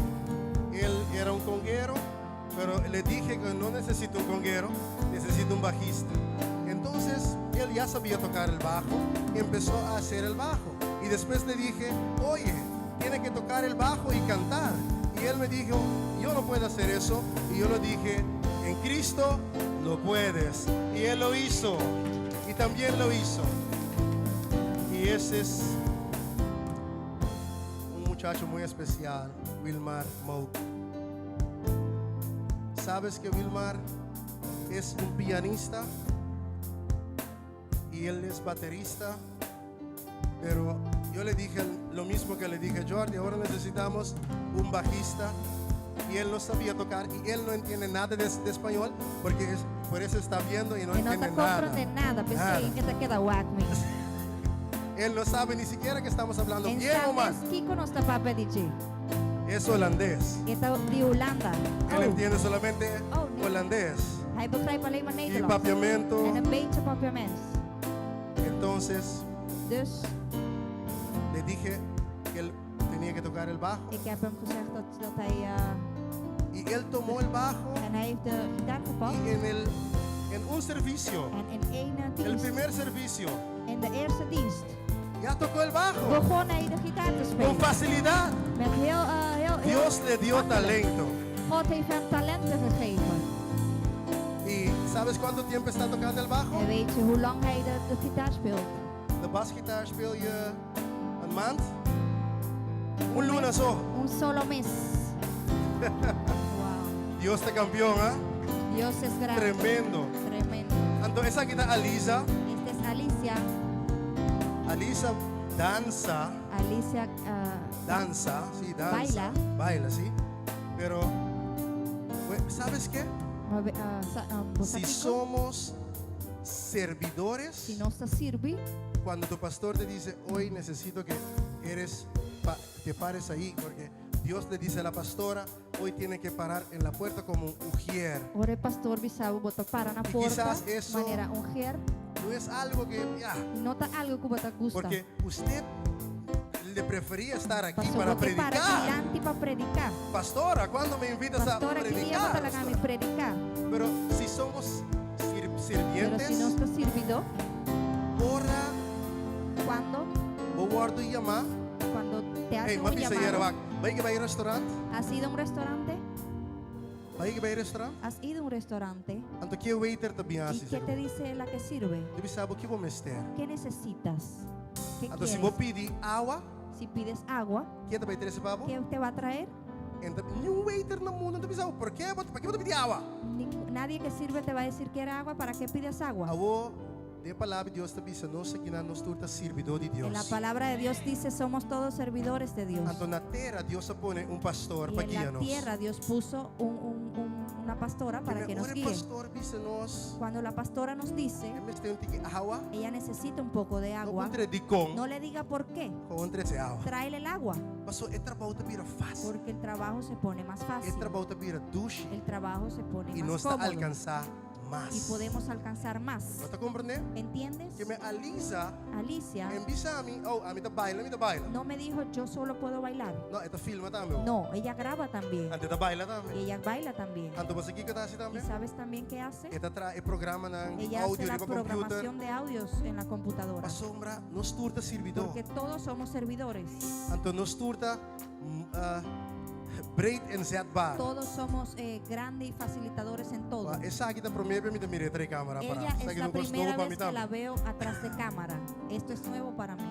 él era un conguero, pero le dije que no necesito un conguero, necesito un bajista. Entonces él ya sabía tocar el bajo y empezó a hacer el bajo. Y después le dije, oye, tiene que tocar el bajo y cantar. Y él me dijo, yo no puedo hacer eso. Y yo le dije, en Cristo lo puedes. Y él lo hizo. Y también lo hizo. Y ese es un muchacho muy especial, Wilmar Mouk. ¿Sabes que Wilmar es un pianista? Y él es baterista. Pero yo le dije lo mismo que le dije a Jordi, ahora necesitamos un bajista. Y él no sabía tocar y él no entiende nada de español porque por eso está viendo y no E non entiende te nada. comprende nada, pensei Nada. que te queda whack-me. Él no sabe ni siquiera que estamos hablando En bien o mal. Kiko no está para pedir. Es holandés. Está de Holanda. Él entiende solamente Oh, nee. holandés. Hij begrijpt alleen maar Y Nederlands. papiamento. En een beetje papiaments. Entonces Dus le dije que él tenía que tocar el bajo. ik heb hem gezegd dat hij... Y él tomó el bajo en hij heeft de gitaar gepakt. y en un servicio, En in één el dienst, primer servicio, in de eerste dienst, ya tocó el bajo begon hij de gitaar te con spelen. facilidad. Met heel Dios le dio makkelijk. talento. God heeft hem talenten gegeven. ¿Y sabes cuánto tiempo está tocando el bajo? En weet je hoe lang hij de gitaar speelt? De basgitaar speel je een maand? Un luna zo. Un solo mes. Wow. Dios te campeón, ¿ah? Dios es grande. Tremendo. Tremendo. Entonces esa aquí está Alisa. Esta es Alicia. Alisa danza, Alicia danza, sí, danza. Baila. Baila, sí. Pero, ¿sabes qué? Si somos servidores, si no se sirve, cuando tu pastor te dice, hoy necesito que te pares ahí, porque Dios le dice a la pastora, hoy tiene que parar en la puerta como un ujier. ora o pastor bisavo bota para na Y porta, quizás eso- maneira ungir, No es algo que, ya, nota algo que bota gusta. porque usted le prefería estar aquí Pastor para bote para predicar. diante para predicar. Pastora, ¿cuándo me invitas Pastora a quería predicar? botar la gama y predicar. Pero si somos Pero sirvientes, si no está servido, ora, cuando bewaarde je maar. te hace Hey, un mati sa hier, llamado, ben je bij een restaurant? ¿has ido a un restaurante? Ben je bij een restaurant? ¿Has ido a un restaurante? En toen je waiter te ¿Y biasi qué te dice la que sirve? Je sabe que vou mister. ¿Qué necesitas? ¿Qué En toen si quieres? vou pedir agua, Si pides agua, que te vai ter esse babo? ¿qué usted va a traer? En toen een waiter na mundo, tu sabe por quê? Para que vou pedir agua? Nadie que sirve te va a decir quiere agua. ¿Para qué pides agua? Awo, de palavra de Deus te bisa no se que nos turta servidor de En la Deus. palabra de Dios dice somos todos servidores de Dios. Então na terra Deus se pone um pastor Y para en la guiar-nos. tierra Dios puso una pastora para que nos Ora guíe. pastor bisa nos. Cuando la pastora nos dice, Mas tem um tique agua. ella necesita un poco de Não agua, contra de com. no le diga por qué. Contra esse agua. Tráele el agua, Pastor, é trabalho te vira fácil. porque el trabajo se pone más É fácil. trabalho te vira duche El trabajo se pone e más nós cómodo alcançar mais. y podemos alcanzar más. Você está compreendendo? ¿Entiendes? Que me Alisa, Alicia em bisa a mim, oh, a mim tá baila, no me dijo yo solo puedo bailar. Não, é tá filma também. No, ella graba también. Ante tá baila Y também. ella baila también. Ante você que tá assim ¿Y também. sabes también qué hace? É tá tra programa na Ella hace áudio la de computer. programación de audios en la computadora. A sombra nos turta servidor. Porque todos somos servidores. Ante nos turta breed en zetbaar. Todos somos grandes y facilitadores en todo. Essa aqui tá primeiro para mim te mirei câmera para. Ella Essa es aqui la não gosto primera para mim vez que la também. veo atrás de cámara. Esto es nuevo para mí.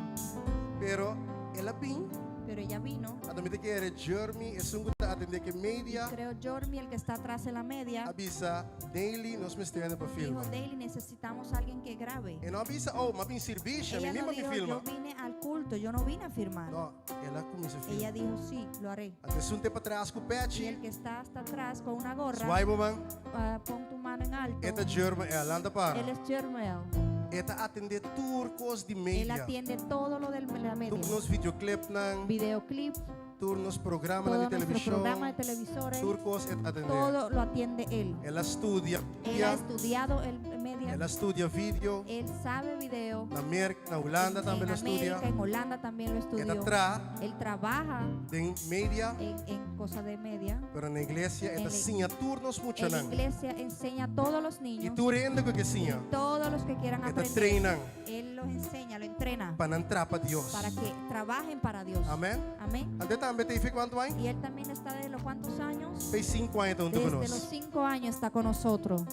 Pero ela vim, Pero ella vino. a mim te quer Jeremy, é sungo tá atender que media. Creo Jormi, el que está atrás en la media, Avisa daily nos mestendo para dijo, filma. Daily, necesitamos a alguien que grabe. E não avisa, oh, mas vim serviço, Ella mim no me dijo, filma. yo vine al culto, yo no vine a firmar. Não, ela começa a Ella filmar. dijo, sí, lo haré. Até um tempo atrás com o Y Patch, el que está hasta atrás con una gorra, swipe man, pon tu mano en alto. eta Jeremy, ela anda para. Él es Jermel. Eta atender turcos de Él media. atiende todo lo de la media. Turnos videoclip nang, Videoclip, turnos programa todo na nuestro televisão. programa de televisores, Turcos et atender. todo lo atiende él. Ela estudia. Él ha estudiado el medio media. Ela studia video. Él sabe video. Na Holanda também En ela América, studia. en Holanda también lo Ela estudió. Él trabaja em media, en cosa de media. pero na igreja En ela la- sinha turnos En la muchanan. iglesia enseña a todos los E niños, tu rende que sinha. todos los que quieran Ela aprender. treinam Él los enseña, lo entrena para entrar para Deus. para que trabajen para Dios. Amém? Amén. Ande também tem quanto anos? Y él también está desde los cuántos años? Fez 5 anos junto Desde los conosco. 5 años está con nosotros.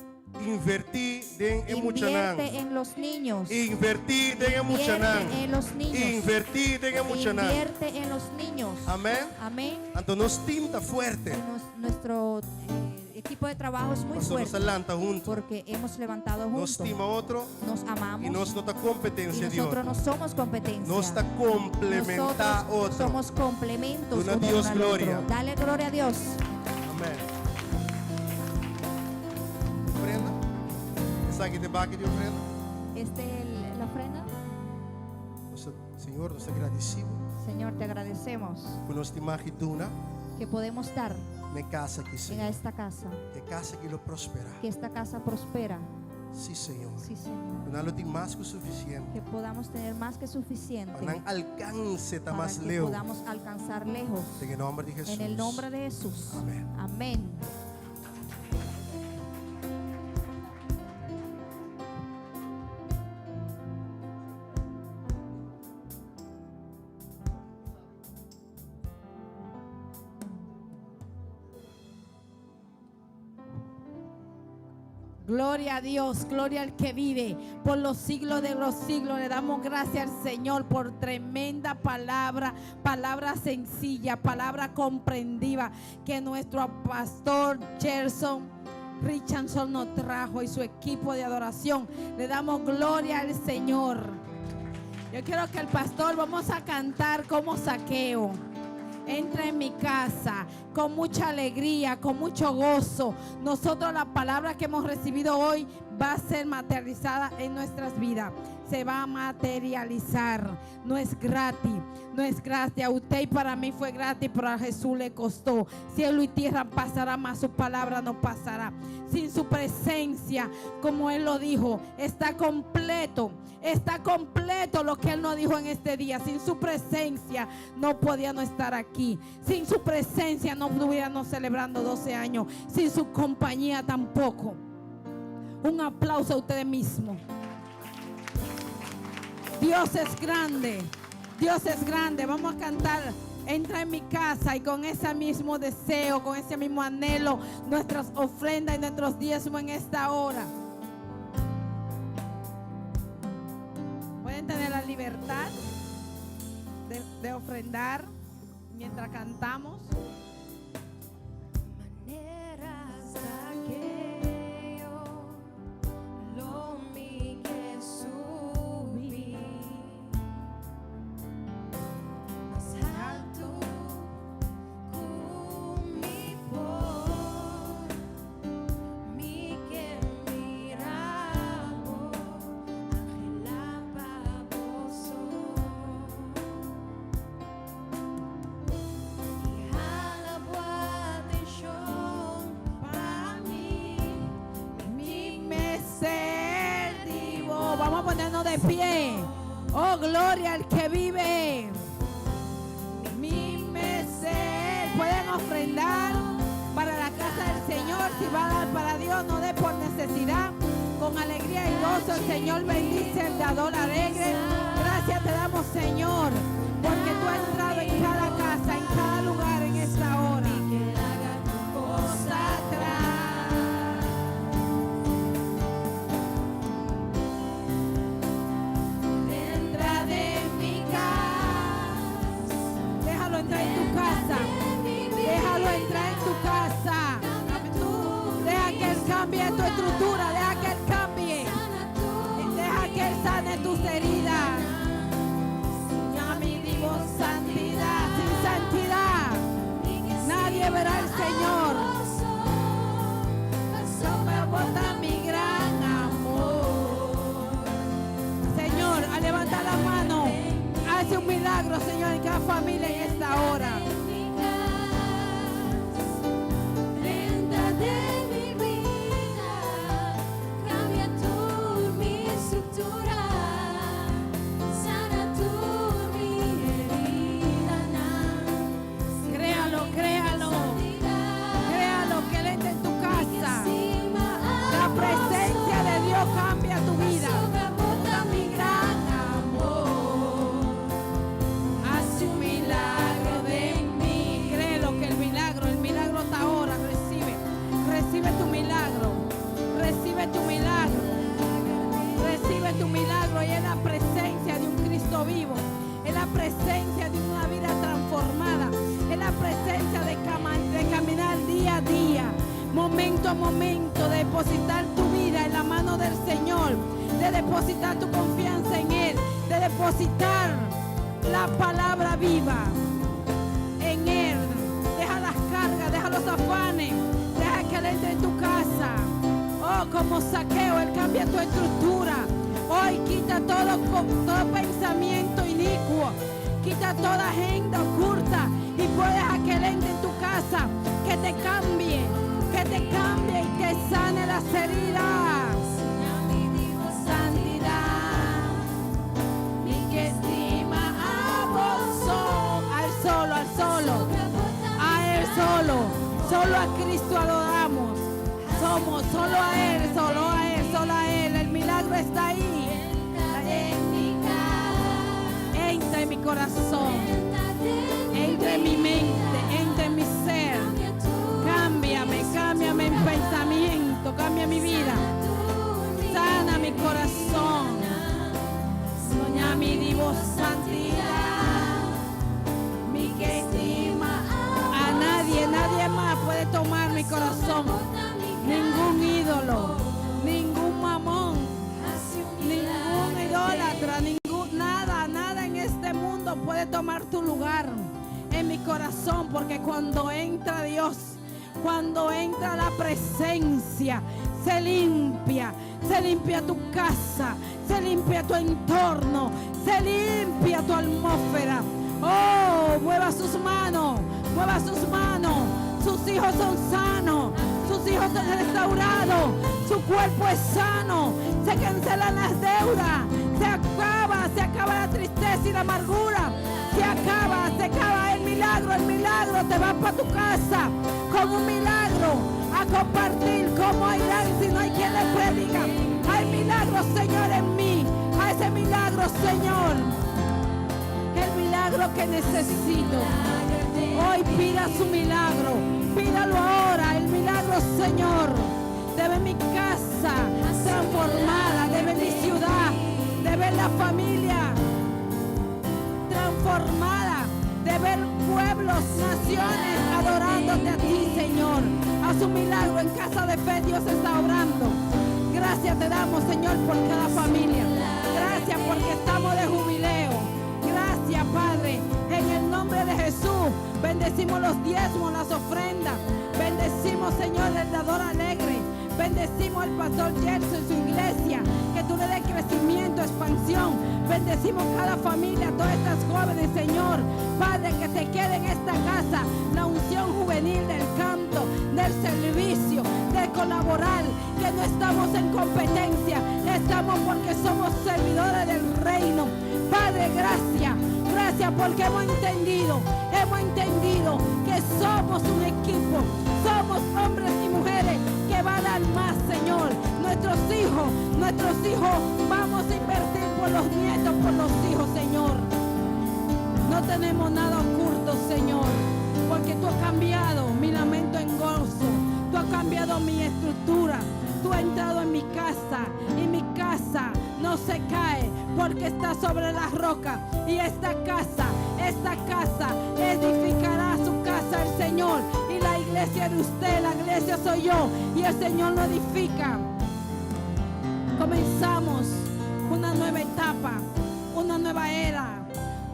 Invertir em muchanan. Invierte en los niños. Invertir em muchanan. Invierte en los niños. Invertir em muchanan. Invierte en los niños. Amém? Amén. Então nosso time está fuerte. Y nuestro equipo de trabajo es muy Nós nos fuerte alanta junto. porque hemos levantado Nós juntos. estima outro Nos e amamos nós não está competência y de nosotros outro. no somos competencia. Nós está complementar Nosotros outro. somos complementos. Una uno Dios al gloria. otro. Dale gloria a Dios. Amém. Ofrenda. Está aqui debaixo de ofrenda. La ofrenda. Nosso Senhor, nós agradecemos Señor, te agradecemos por nós te magiduna que podemos dar na casa aqui, en Senhor. esta casa. Que casa que lo prospera. Que esta casa prospera. Sim, Senhor. Sí, Señor. Que nós tem mais que o suficiente. Que podamos tener más que suficiente Para não alcance tá para mais que leu. podamos alcanzar lejos. Em nome de Jesus. En el nombre de Jesús. Amén. Amén. Gloria a Dios, gloria al que vive por los siglos de los siglos. Le damos gracias al Señor por tremenda palabra, palabra sencilla, palabra comprendiva que nuestro pastor Gerson Richardson nos trajo y su equipo de adoración. Le damos gloria al Señor. Yo quiero que el pastor, vamos a cantar como Zaqueo. Entra en mi casa con mucha alegría, con mucho gozo. Nosotros la palabra que hemos recibido hoy va a ser materializada en nuestras vidas. Se va a materializar. No es gratis. No es gratis. A usted y para mí fue gratis, pero a Jesús le costó. Cielo y tierra pasará, mas su palabra no pasará. Sin su presencia, como Él lo dijo, está completo. Está completo lo que Él nos dijo en este día. Sin su presencia no podíamos estar aquí. Sin su presencia no estuviéramos celebrando 12 años. Sin su compañía tampoco. Un aplauso a ustedes mismos. Dios es grande. Dios es grande. Vamos a cantar. Entra en mi casa y con ese mismo deseo, con ese mismo anhelo, nuestras ofrendas y nuestros diezmos en esta hora. Pueden tener la libertad de ofrendar mientras cantamos. Maneras aquello lo mi que subí más alto mi por mi que miramos Ángela baboso y a la para mí Mi meser divo. Vamos a ponernos de pie. Oh, gloria al que vive. Mi meser. Pueden ofrendar para la casa del Señor. Si va a dar para Dios, no dé por necesidad. Con alegría y gozo el Señor bendice el dador alegre. Gracias te damos, Señor, porque tú has entrado en cada casa, en cada lugar en esta hora. que haga tu cosa atrás. Entra de mi casa, Déjalo entrar en tu casa. Déjalo entrar en tu casa. Deja que Él cambie tu estructura. Deja que Él cambie. Deja que Él sane tus heridas. Ya mi digo santidad. Sin santidad nadie verá al Señor. No me bota mi gran amor. Señor, a levantar la mano. Hace un milagro, Señor, en cada familia en esta hora. Entra de mi vida, cambia tu vivo. Es la presencia de una vida transformada. Es la presencia de caminar día a día, momento a momento, de depositar tu vida en la mano del Señor, de depositar tu confianza en Él, de depositar la palabra viva en Él. Deja las cargas, deja los afanes, deja que Él entre en tu casa. Oh, como Saqueo, Él cambia tu estructura. Hoy quita todo pensamiento inicuo, quita toda agenda oculta y puedes dejar que Él entre en tu casa, que te cambie y que sane las heridas. Santidad, mi que estima a vos, al solo, a Él solo a Cristo adoramos. Somos solo a Él, solo a Él. El milagro está ahí. Entra en mi corazón, entra en mi mente, entra en mi ser. Cámbiame en pensamiento, cambia mi vida. Sana mi corazón. Soña mi divo santidad. Mi que estima a nadie más puede tomar mi corazón. Ningún ídolo, ningún mamón, ningún idólatra, nada en este mundo puede tomar tu lugar en mi corazón, porque cuando entra Dios, cuando entra la presencia, se limpia tu casa, se limpia tu entorno, se limpia tu atmósfera. Oh, mueva sus manos, sus hijos son sanos. Sus hijos son restaurados, su cuerpo es sano, se cancelan las deudas, se acaba la tristeza y la amargura, se acaba el milagro, te vas para tu casa con un milagro a compartir. ¿Cómo irán si no hay quien le predica? Hay milagro, Señor, en mí, a ese milagro, Señor, el milagro que necesito. Hoy pida su milagro, pídalo ahora, el milagro, Señor, de ver mi casa transformada, de ver mi ciudad, de ver la familia transformada, de ver pueblos, naciones adorándote a ti, Señor. Haz un milagro en Casa de Fe, Dios está obrando. Gracias te damos, Señor, por cada familia. Gracias porque estamos de jubileo. Gracias, Padre, en el nombre de Jesús. Bendecimos los diezmos, las ofrendas. Bendecimos, Señor, el dador alegre. Bendecimos al pastor Gerson y su iglesia. Que tú le des crecimiento, expansión. Bendecimos cada familia, todas estas jóvenes, Señor. Padre, que se quede en esta casa la unción juvenil del canto, del servicio, de colaborar. Que no estamos en competencia, estamos porque somos servidores del reino. Padre, gracias. Gracias porque hemos entendido que somos un equipo, somos hombres y mujeres que van a dar más, Señor. Nuestros hijos, vamos a invertir por los nietos, por los hijos, Señor. No tenemos nada oculto, Señor, porque tú has cambiado mi lamento en gozo, tú has cambiado mi estructura. Tú has entrado en mi casa y mi casa no se cae porque está sobre la roca. Y esta casa edificará su casa el Señor. Y la iglesia de usted, la iglesia soy yo. Y el Señor lo edifica. Comenzamos una nueva etapa, una nueva era,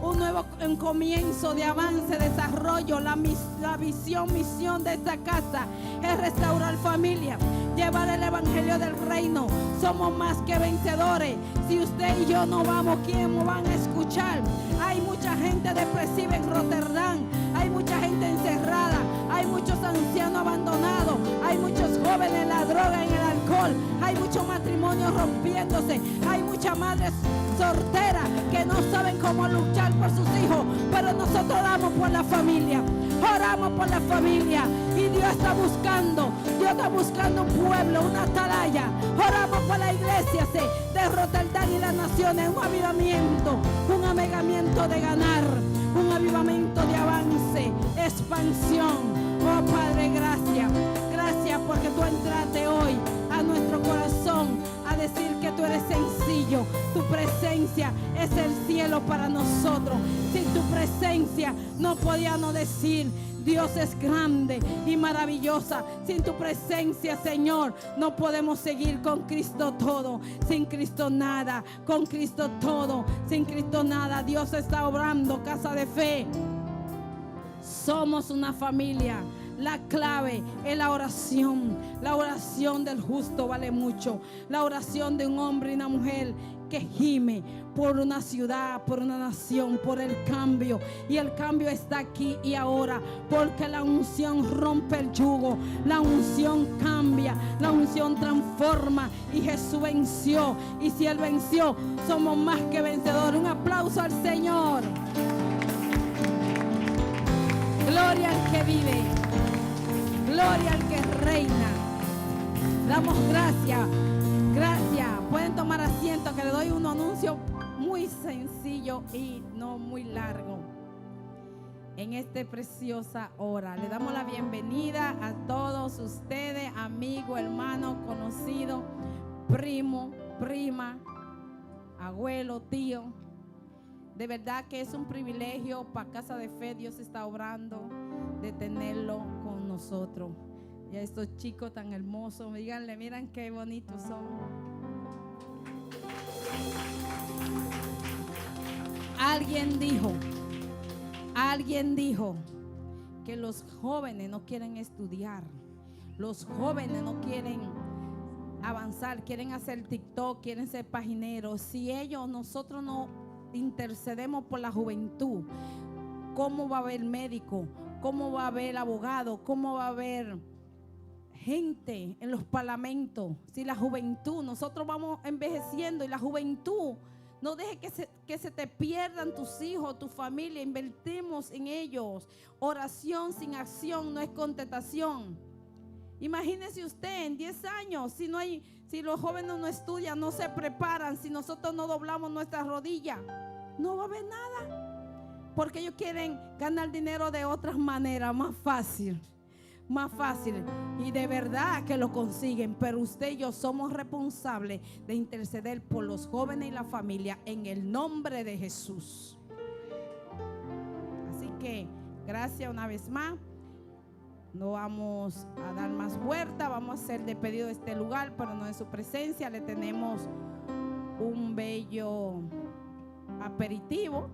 un nuevo comienzo de avance, desarrollo. La misión de esta casa es restaurar familia, llevar el evangelio del reino. Somos más que vencedores. Si usted y yo no vamos, ¿quién nos van a escuchar? Hay mucha gente depresiva en Rotterdam, hay mucha gente encerrada, hay muchos ancianos abandonados, hay muchos jóvenes en la droga, en el alcohol, hay muchos matrimonios rompiéndose, hay muchas madres solteras que no saben cómo luchar por sus hijos, pero nosotros oramos por la familia, oramos por la familia, y Dios está buscando un pueblo, una atalaya. Oramos por la iglesia de Rotterdam y las naciones, un avivamiento de ganar, un avivamiento de avance, expansión. Oh Padre, gracias porque tú entraste hoy a nuestro corazón a decir que tú eres sencillo. Tu presencia es el cielo para nosotros. Sin tu presencia no podíamos decir: Dios es grande y maravillosa. Sin tu presencia, Señor, no podemos seguir. Con Cristo todo, sin Cristo nada. Con Cristo todo, sin Cristo nada. Dios está obrando, Casa de Fe. Somos una familia. La clave es la oración. La oración del justo vale mucho. La oración de un hombre y una mujer que gime por una ciudad, por una nación, por el cambio. Y el cambio está aquí y ahora, porque la unción rompe el yugo, la unción cambia, la unción transforma. Y Jesús venció. Y si Él venció, somos más que vencedores. Un aplauso al Señor. Gloria al que vive. Gloria al que reina. Damos gracias. Gracias. Pueden tomar asiento, que le doy un anuncio muy sencillo y no muy largo. En esta preciosa hora le damos la bienvenida a todos ustedes, amigo, hermano, conocido, primo, prima, abuelo, tío. De verdad que es un privilegio para Casa de Fe. Dios está obrando de tenerlo con nosotros. Y a estos chicos tan hermosos, díganle, miren qué bonitos son. Alguien dijo que los jóvenes no quieren estudiar. Los jóvenes no quieren avanzar, quieren hacer TikTok, quieren ser pagineros. Si nosotros no intercedemos por la juventud, ¿cómo va a haber médico? ¿Cómo va a haber abogado? ¿Cómo va a haber gente en los parlamentos? Si la juventud, nosotros vamos envejeciendo, y la juventud, no deje que se te pierdan tus hijos, tu familia. Invertimos en ellos. Oración sin acción no es contestación. Imagínese usted en 10 años, si los jóvenes no estudian, no se preparan, si nosotros no doblamos nuestras rodillas, no va a haber nada. Porque ellos quieren ganar dinero de otras maneras, más fácil. Y de verdad que lo consiguen. Pero usted y yo somos responsables de interceder por los jóvenes y la familia en el nombre de Jesús. Así que gracias una vez más. No vamos a dar más vuelta, vamos a hacer despedido de este lugar, pero no en su presencia. Le tenemos un bello aperitivo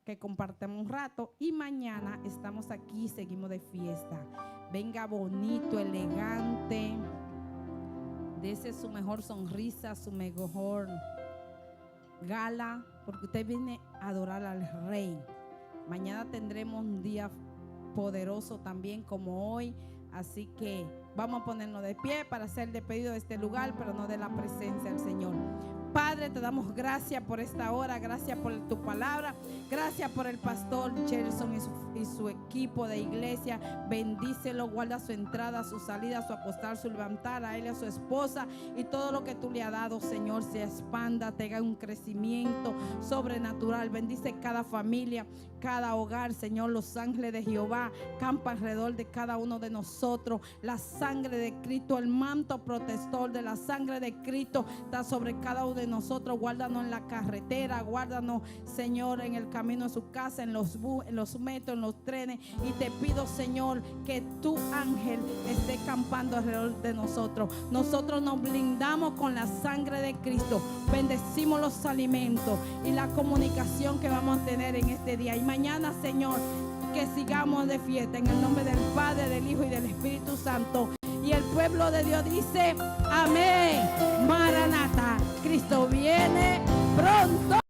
que compartamos un rato, y mañana estamos aquí, seguimos de fiesta. Venga bonito, elegante, dese su mejor sonrisa, su mejor gala, porque usted viene a adorar al Rey. Mañana tendremos un día poderoso también como hoy, así que vamos a ponernos de pie para hacer despedido de este lugar, pero no de la presencia del Señor. Padre, te damos gracias por esta hora, gracias por tu palabra, gracias por el pastor Gelson y su equipo de iglesia. Bendícelo, guarda su entrada, su salida, su acostar, su levantar, a él y a su esposa, y todo lo que tú le has dado, Señor, se expanda, tenga un crecimiento sobrenatural. Bendice cada familia, cada hogar, Señor. Los ángeles de Jehová campa alrededor de cada uno de nosotros. La sangre de Cristo, el manto protector de la sangre de Cristo está sobre cada uno de nosotros. Guárdanos en la carretera, guárdanos, Señor, en el camino a su casa, en los metros, en los trenes. Y te pido, Señor, que tu ángel esté campando alrededor de nosotros. Nosotros nos blindamos con la sangre de Cristo. Bendecimos los alimentos y la comunicación que vamos a tener en este día. Y mañana, Señor, que sigamos de fiesta en el nombre del Padre, del Hijo y del Espíritu Santo. Y el pueblo de Dios dice: amén. Maranata, Cristo viene pronto.